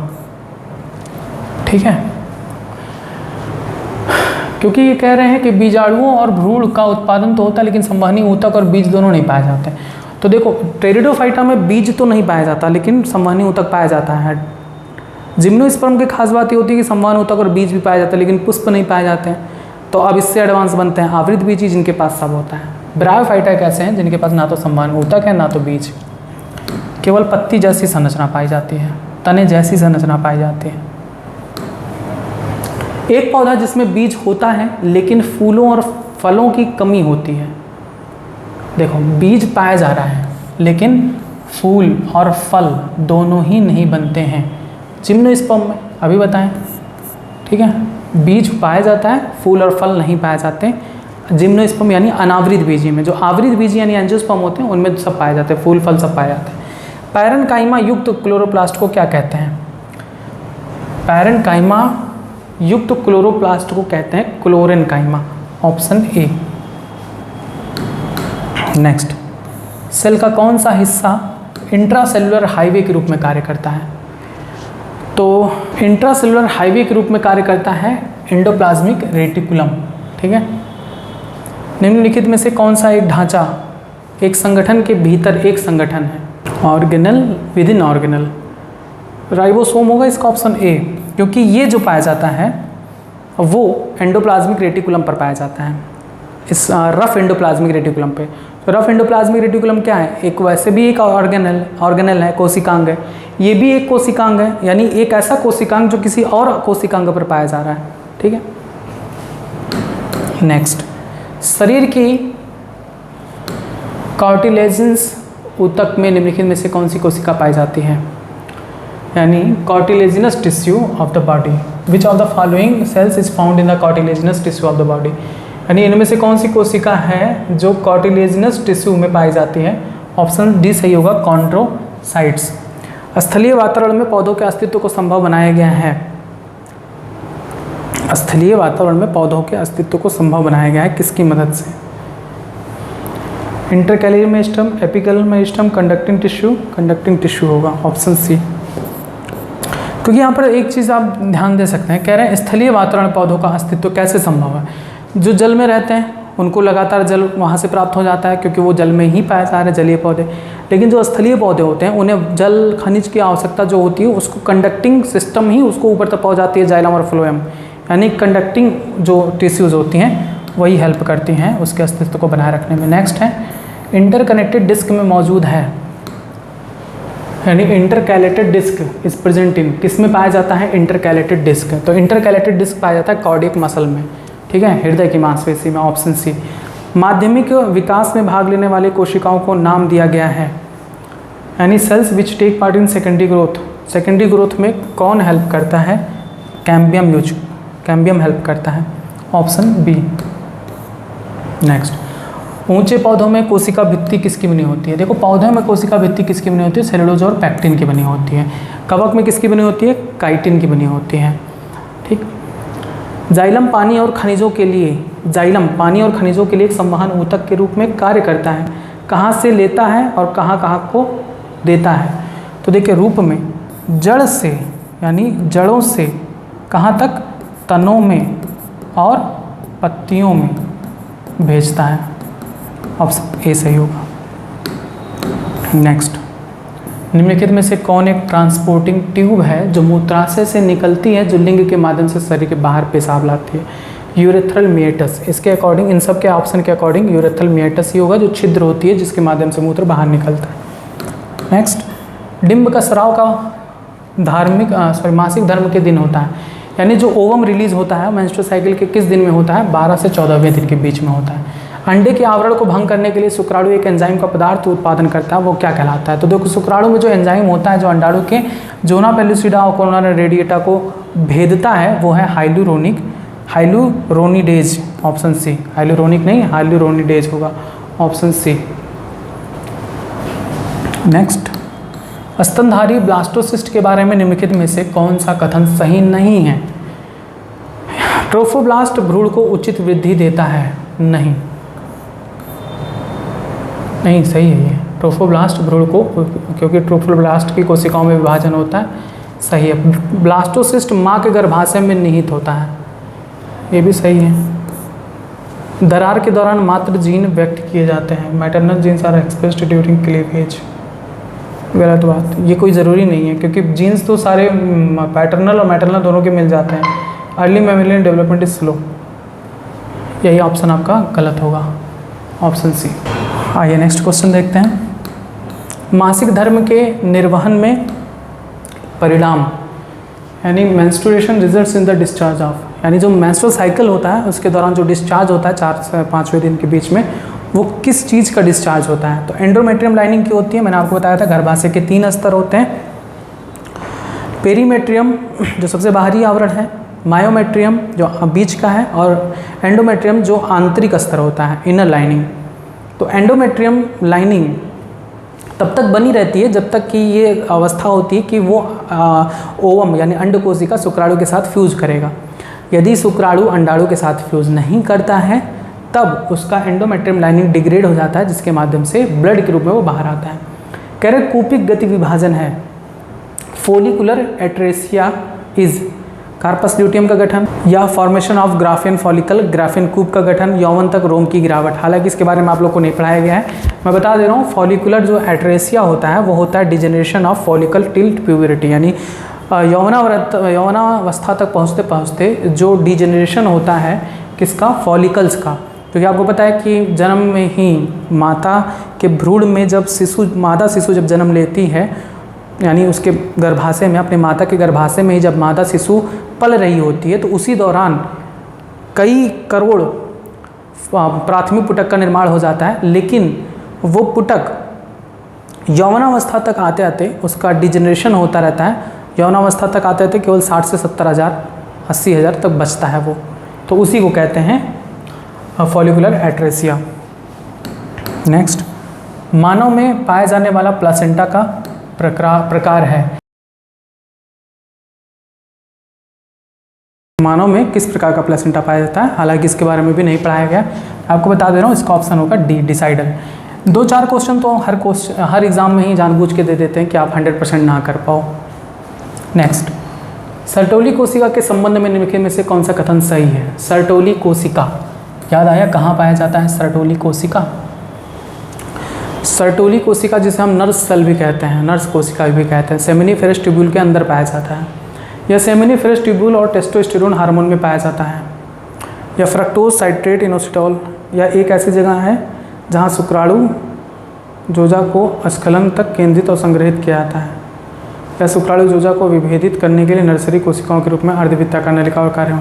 ठीक है, क्योंकि ये कह रहे हैं कि बीजाणुओं और भ्रूण का उत्पादन तो होता है लेकिन संवहनी ऊतक और बीज दोनों नहीं पाए जाते। तो देखो, टेरिडोफाइटा में बीज तो नहीं पाया जाता लेकिन संवहनी ऊतक पाया जाता है। जिम्नोस्पर्म की खास बात ये होती है कि संवहन ऊतक और बीज भी पाए जाते हैं लेकिन पुष्प नहीं पाए जाते हैं। तो अब इससे एडवांस बनते हैं आवृत बीजी, जिनके पास सब होता है। ब्रायोफाइटा कैसे हैं, जिनके पास ना तो संवहन ऊतक है ना तो बीज, केवल पत्ती जैसी संरचना पाई जाती है, तने जैसी संरचना पाई जाती है। एक पौधा जिसमें बीज होता है लेकिन फूलों और फलों की कमी होती है। देखो, बीज पाया जा रहा है लेकिन फूल और फल दोनों ही नहीं बनते हैं जिम्नोस्पर्म में, अभी बताएं। ठीक है, बीज पाया जाता है, फूल और फल नहीं पाए जाते जिम्नोस्पर्म यानी अनावृत बीजी में। जो आवृत बीजी यानी एंजियोस्पर्म होते हैं उनमें सब पाए जाते हैं, फूल फल सब पाए जाते हैं। पैरेन्काइमा युक्त क्लोरोप्लास्ट को क्या कहते हैं? पैरेन्काइमा युक्त क्लोरोप्लास्ट को कहते हैं chlorenchyma, option A. Next, cell का कौन सा हिस्सा इंट्रासेलुलर हाईवे के रूप में कार्य करता है? तो इंट्रासेलुलर हाईवे के रूप में कार्य करता है एंडोप्लाज्मिक रेटिकुलम। ठीक है, निम्नलिखित में से कौन सा एक ढांचा एक संगठन के भीतर एक संगठन है? Organelle with in organelle, ribosome होगा इसका ऑप्शन ए, क्योंकि ये जो पाया जाता है वो एंडोप्लाज्मिक रेटिकुलम पर पाया जाता है, इस रफ एंडोप्लाज्मिक रेटिकुलम पे। तो रफ एंडोप्लाज्मिक रेटिकुलम क्या है? एक वैसे भी एक ऑर्गेनल है, कोशिकांग है, ये भी एक कोशिकांग है, यानी एक ऐसा कोशिकांग जो किसी और कोशिकांग पर पाया जा रहा है। ठीक है, नेक्स्ट, शरीर की कार्टिलेजिनस ऊतक में निम्नलिखित में से कौन सी कोशिका पाई जाती है? यानी cartilaginous tissue of the body, which of the following sales is found in the cartilaginous tissue of the body? यानी इनमें से कौन सी कोशिका है जो कार्टिलेजिनस टिश्यू में पाई जाती है? ऑप्शन डी सही होगा, कॉन्ड्रोसाइट्स। स्थलीय वातावरण में पौधों के अस्तित्व को संभव बनाया गया है। स्थलीय वातावरण में पौधों के अस्तित्व को संभव बनाया गया है किसकी मदद से? Intercalary meristem, apical meristem, conducting tissue होगा, ऑप्शन सी। क्योंकि यहाँ पर एक चीज़ आप ध्यान दे सकते हैं, कह रहे हैं स्थलीय वातावरण में पौधों का अस्तित्व कैसे संभव है? जो जल में रहते हैं उनको लगातार जल वहाँ से प्राप्त हो जाता है क्योंकि वो जल में ही पाए जा रहे हैं जलीय पौधे। लेकिन जो स्थलीय पौधे होते हैं उन्हें जल खनिज की आवश्यकता जो होती है उसको कंडक्टिंग सिस्टम ही उसको ऊपर तक पहुँचाती है, जाइलम और फ्लोएम, यानी कंडक्टिंग जो टिश्यूज़ होती हैं वही हेल्प करती हैं उसके अस्तित्व को बनाए रखने में। नेक्स्ट है, इंटरकनेक्टेड डिस्क में मौजूद है, यानी intercalated disc is present in, किस में पाया जाता है? Intercalated disc. तो इंटरकैलेटेड डिस्क पाया जाता है कार्डियक मसल में। ठीक है, हृदय की मांसपेशी में, ऑप्शन सी। माध्यमिक विकास में भाग लेने वाले कोशिकाओं को नाम दिया गया है, यानी cells which take part in secondary growth. Secondary growth में कौन हेल्प करता है? कैम्बियम हेल्प करता है, ऑप्शन बी। नेक्स्ट, ऊंचे पौधों में कोशिका भित्ति किसकी बनी होती है? देखो, पौधों में कोशिका भित्ति किसकी बनी होती है? सेलुलोज और पैक्टिन की बनी होती है। कवक में किसकी बनी होती है? काइटिन की बनी होती है। ठीक, जाइलम पानी और खनिजों के लिए एक संवहन ऊतक के रूप में कार्य करता है। कहाँ से लेता है और कहाँ को देता है? तो देखिए, रूप में जड़ से, यानी जड़ों से कहाँ तक? तनों में और पत्तियों में भेजता है, ऑप्शन ए सही होगा। नेक्स्ट, निम्नलिखित में से कौन एक ट्रांसपोर्टिंग ट्यूब है जो मूत्राशय से निकलती है, जो लिंग के माध्यम से शरीर के बाहर पेशाब लाती है? Urethral meatus. इसके अकॉर्डिंग, इन सब के ऑप्शन के अकॉर्डिंग यूरेथ्रल मिएटस ही होगा, जो छिद्र होती है जिसके माध्यम से मूत्र बाहर निकलता है। नेक्स्ट, डिंब का स्राव का मासिक धर्म के दिन होता है, यानी जो ओवम रिलीज होता है मेंस्ट्रुअल साइकिल के किस दिन में होता है? 12 से 14वें दिन के बीच में होता है। अंडे के आवरण को भंग करने के लिए शुक्राणु एक एंजाइम का पदार्थ उत्पादन करता है, वो क्या कहलाता है? तो देखो शुक्राणु में जो एंजाइम होता है जो अंडाणु के जोना पेलुसिडा और कोरोना रेडिएटा को भेदता है वो है हाइलुरोनिडेज, ऑप्शन सी। हाइलुरोनिक नहीं, हाइलुरोनिडेज होगा, ऑप्शन सी। नेक्स्ट, स्तनधारी ब्लास्टोसिस्ट के बारे में निम्नलिखित में से कौन सा कथन सही नहीं है? ट्रोफोब्लास्ट भ्रूण को उचित वृद्धि देता है, नहीं नहीं सही है ये। ट्रोफोब्लास्ट भ्रूण को, क्योंकि ट्रोफोब्लास्ट की कोशिकाओं में विभाजन होता है, सही है। ब्लास्टोसिस्ट माँ के गर्भाशय में निहित होता है, ये भी सही है। दरार के दौरान मात्र जीन व्यक्त किए जाते हैं, maternal genes are expressed during cleavage, गलत बात। ये कोई ज़रूरी नहीं है क्योंकि जीन्स तो सारे पैटर्नल और मैटरनल दोनों के मिल जाते हैं। Early mammalian development is slow, यही ऑप्शन आपका गलत होगा, ऑप्शन सी। आइए नेक्स्ट क्वेश्चन देखते हैं। मासिक धर्म के निर्वहन में परिणाम, यानी menstruation results in the discharge of, यानी जो मेंस्ट्रुअल साइकिल होता है उसके दौरान जो डिस्चार्ज होता है 4 से 5वें दिन के बीच में, वो किस चीज़ का डिस्चार्ज होता है? तो एंडोमेट्रियम लाइनिंग की होती है, मैंने आपको बताया था गर्भाशय के 3 स्तर होते हैं। पेरीमेट्रियम जो सबसे बाहरी आवरण है, मायोमेट्रियम जो बीच का है, और एंडोमेट्रियम जो आंतरिक स्तर होता है, इनर लाइनिंग। तो एंडोमेट्रियम लाइनिंग तब तक बनी रहती है जब तक कि ये अवस्था होती है कि वो ओवम यानी अंडकोशिका शुक्राणु के साथ फ्यूज करेगा। यदि शुक्राणु अंडाणु के साथ फ्यूज नहीं करता है तब उसका एंडोमेट्रियम लाइनिंग डिग्रेड हो जाता है, जिसके माध्यम से ब्लड के रूप में वो बाहर आता है। कह रहे कूपिक गति विभाजन है। Follicular atresia is corpus luteum का गठन, या formation of Graafian follicle, Graafian कूप का गठन, यौवन तक रोम की गिरावट। हालांकि इसके बारे में आप लोग को नहीं पढ़ाया गया है, मैं बता दे रहा हूँ। फॉलिकुलर जो एट्रेसिया होता है वो होता है डिजेनरेशन ऑफ फॉलिकल टिल प्यूबरिटी, यानी यौवनावस्था तक पहुँचते पहुँचते जो डिजेनरेशन होता है किसका? फॉलिकल्स का। क्योंकि आपको पता है कि जन्म में ही माता के भ्रूण में जब मादा शिशु जब जन्म लेती है, यानी उसके गर्भाशय में, अपने माता के गर्भाशय में ही जब मादा शिशु पल रही होती है, तो उसी दौरान कई करोड़ प्राथमिक पुटक का निर्माण हो जाता है। लेकिन वो पुटक यौवनावस्था तक आते आते उसका डिजेनरेशन होता रहता है। यौवनावस्था तक आते आते केवल 60 से 70,000 80,000 तक बचता है वो, तो उसी को कहते हैं फॉलिकुलर एट्रेसिया। नेक्स्ट, मानव में पाए जाने वाला प्लासेंटा का प्रकार है। मानव में किस प्रकार का प्लेसेंटा पाया जाता है? हालांकि इसके बारे में भी नहीं पढ़ाया गया, आपको बता दे रहा हूँ, इसका ऑप्शन होगा डी, डिसाइडल। 2-4 क्वेश्चन तो हर एग्जाम में ही जानबूझ के दे देते हैं कि आप 100% ना कर पाओ। नेक्स्ट, सर्टोली कोशिका के संबंध में निम्नलिखित में से कौन सा कथन सही है? सर्टोली कोशिका, याद आया कहाँ पाया जाता है सर्टोली कोशिका? सर्टोली कोशिका जिसे हम नर्स सेल भी कहते हैं, नर्स कोशिका भी कहते हैं, सेमिनिफेरस ट्यूब्यूल के अंदर पाया जाता है। यह सेमिनिफेरस ट्यूब्यूल और टेस्टोस्टेरोन हार्मोन में पाया जाता है। यह फ्रक्टोज साइट्रेट इनोसिटॉल, यह एक ऐसी जगह है जहाँ शुक्राणु जोजा को स्खलन तक केंद्रित और संग्रहित किया जाता है। यह शुक्राणु जोजा को विभेदित करने के लिए नर्सरी कोशिकाओं के रूप में अर्धवृत्ताकार नलिका और कार्य।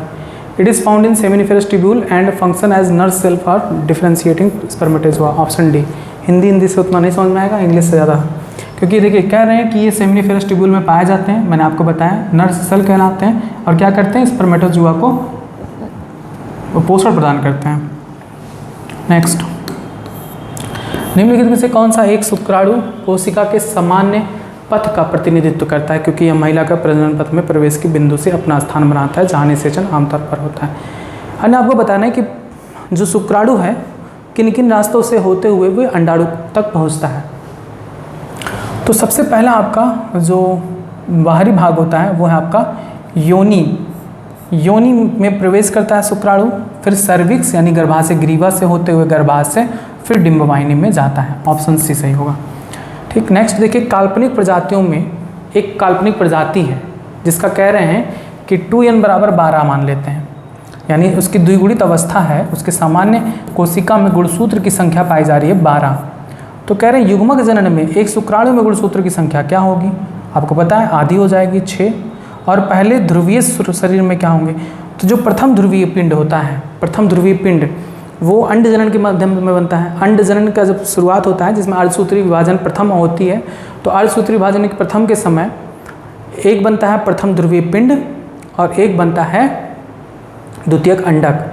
It is found in seminiferous tubule and function as nurse cell for differentiating spermatozoa, option D. Hindi से उतना नहीं समझ में आएगा, इंग्लिश से ज़्यादा, क्योंकि देखिए कह रहे हैं कि ये सेमिनिफेरस ट्यूब्यूल में पाए जाते हैं। मैंने आपको बताया नर्स सेल कहलाते हैं और क्या करते हैं? स्पर्मेटोजोआ को पोषण प्रदान करते हैं। नेक्स्ट, निम्नलिखित में से कौन सा एक शुक्राणु कोशिका के सामान्य पथ का प्रतिनिधित्व करता है? क्योंकि यह महिला का प्रजनन पथ में प्रवेश की बिंदु से अपना स्थान बनाता है जहाँ निषेचन आमतौर पर होता है। अन्य आपको बताना है कि जो शुक्राणु है किन किन रास्तों से होते हुए वो अंडाणु तक पहुँचता है। तो सबसे पहला आपका जो बाहरी भाग होता है वो है आपका योनि। योनि में प्रवेश करता है शुक्राणु, फिर सर्विक्स यानी गर्भाशय ग्रीवा से होते हुए गर्भाशय, फिर डिंबवाहिनी में जाता है, ऑप्शन सी सही होगा। ठीक, नेक्स्ट देखिए, काल्पनिक प्रजातियों में एक काल्पनिक प्रजाति है जिसका कह रहे हैं कि 2n = 12 मान लेते हैं, यानी उसकी द्विगुणित अवस्था है, उसके सामान्य कोशिका में गुणसूत्र की संख्या पाई जा रही है 12। तो कह रहे हैं युग्मक जनन में एक शुक्राणु में गुणसूत्र की संख्या क्या होगी? आपको पता है आधी हो जाएगी 6, और पहले ध्रुवीय शरीर में क्या होंगे? तो जो प्रथम ध्रुवीय पिंड होता है, प्रथम ध्रुवीय पिंड वो अंडजनन के माध्यम में बनता है। अंडजनन का जब शुरुआत होता है जिसमें अर्धसूत्री विभाजन प्रथम होती है, तो अर्धसूत्री विभाजन के प्रथम के समय एक बनता है प्रथम ध्रुवीय पिंड और एक बनता है द्वितीयक अंडक,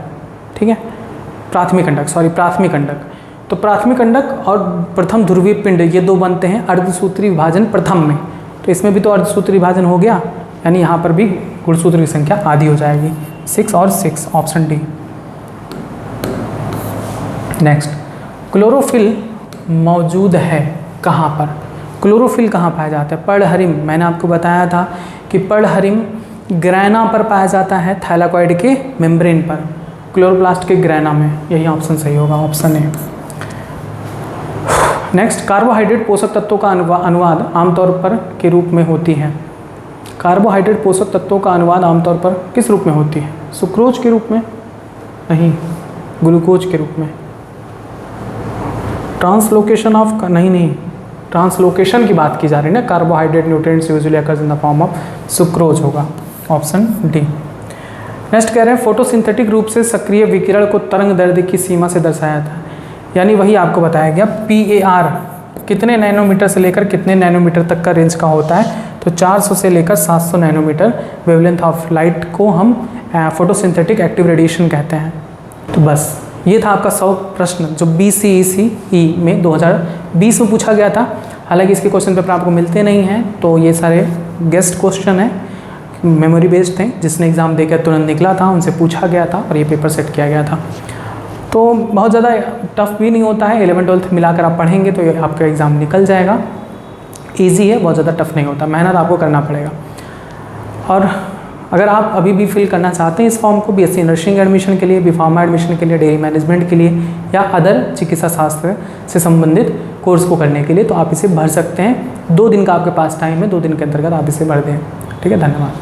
ठीक है, प्राथमिक अंडक। तो प्राथमिक अंडक और प्रथम ध्रुवीय पिंड ये दो बनते हैं अर्धसूत्री विभाजन प्रथम में। तो इसमें भी तो अर्धसूत्री विभाजन हो गया, यानी यहाँ पर भी गुणसूत्र की संख्या आधी हो जाएगी। 6 और 6 ऑप्शन डी। नेक्स्ट, क्लोरोफिल मौजूद है कहाँ पर? क्लोरोफिल कहाँ पाया जाता है? पर्णहरिम, मैंने आपको बताया था कि पर्णहरिम ग्रैना पर पाया जाता है, थैलाकॉइड के मेम्ब्रेन पर, क्लोरोप्लास्ट के ग्रैना में। यही ऑप्शन सही होगा, ऑप्शन ए। नेक्स्ट, कार्बोहाइड्रेट पोषक तत्वों का अनुवाद आमतौर पर के रूप में होती है। कार्बोहाइड्रेट पोषक तत्वों का अनुवाद आमतौर पर किस रूप में होती है? सुक्रोज के रूप में? नहीं, ग्लूकोज के रूप में। ट्रांसलोकेशन ऑफ, नहीं, ट्रांसलोकेशन की बात की जा रही है ना। Carbohydrate nutrients usually occurs in the form of sucrose होगा, ऑप्शन डी। नेक्स्ट कह रहे हैं फोटोसिंथेटिक रूप से सक्रिय विकिरण को तरंग दैर्ध्य की सीमा से दर्शाया था, यानी वही आपको बताया गया। PAR कितने नैनोमीटर से लेकर कितने नैनोमीटर तक का रेंज का होता है? तो 400 से लेकर 700 नैनोमीटर वेवलेंथ ऑफ लाइट को हम फोटोसिंथेटिक एक्टिव रेडिएशन कहते हैं। तो बस ये था आपका 100 प्रश्न जो BCECE में 2020 में पूछा गया था। हालांकि इसके क्वेश्चन पेपर आपको मिलते नहीं हैं, तो ये सारे गेस्ट क्वेश्चन हैं, मेमोरी बेस्ड थे, जिसने एग्ज़ाम देकर तुरंत निकला था उनसे पूछा गया था और ये पेपर सेट किया गया था। तो बहुत ज़्यादा टफ भी नहीं होता है, 11 12 मिलाकर आप पढ़ेंगे तो ये आपका एग्ज़ाम निकल जाएगा। ईजी है, बहुत ज़्यादा टफ नहीं होता, मेहनत आपको करना पड़ेगा। और अगर आप अभी भी फिल करना चाहते हैं इस फॉर्म को BSc नर्सिंग एडमिशन के लिए, B.Pharma एडमिशन के लिए, डेयरी मैनेजमेंट के लिए या अदर चिकित्सा शास्त्र से संबंधित कोर्स को करने के लिए, तो आप इसे भर सकते हैं। 2 दिन का आपके पास टाइम है, 2 दिन के अंतर्गत आप इसे भर दें। ठीक है, धन्यवाद।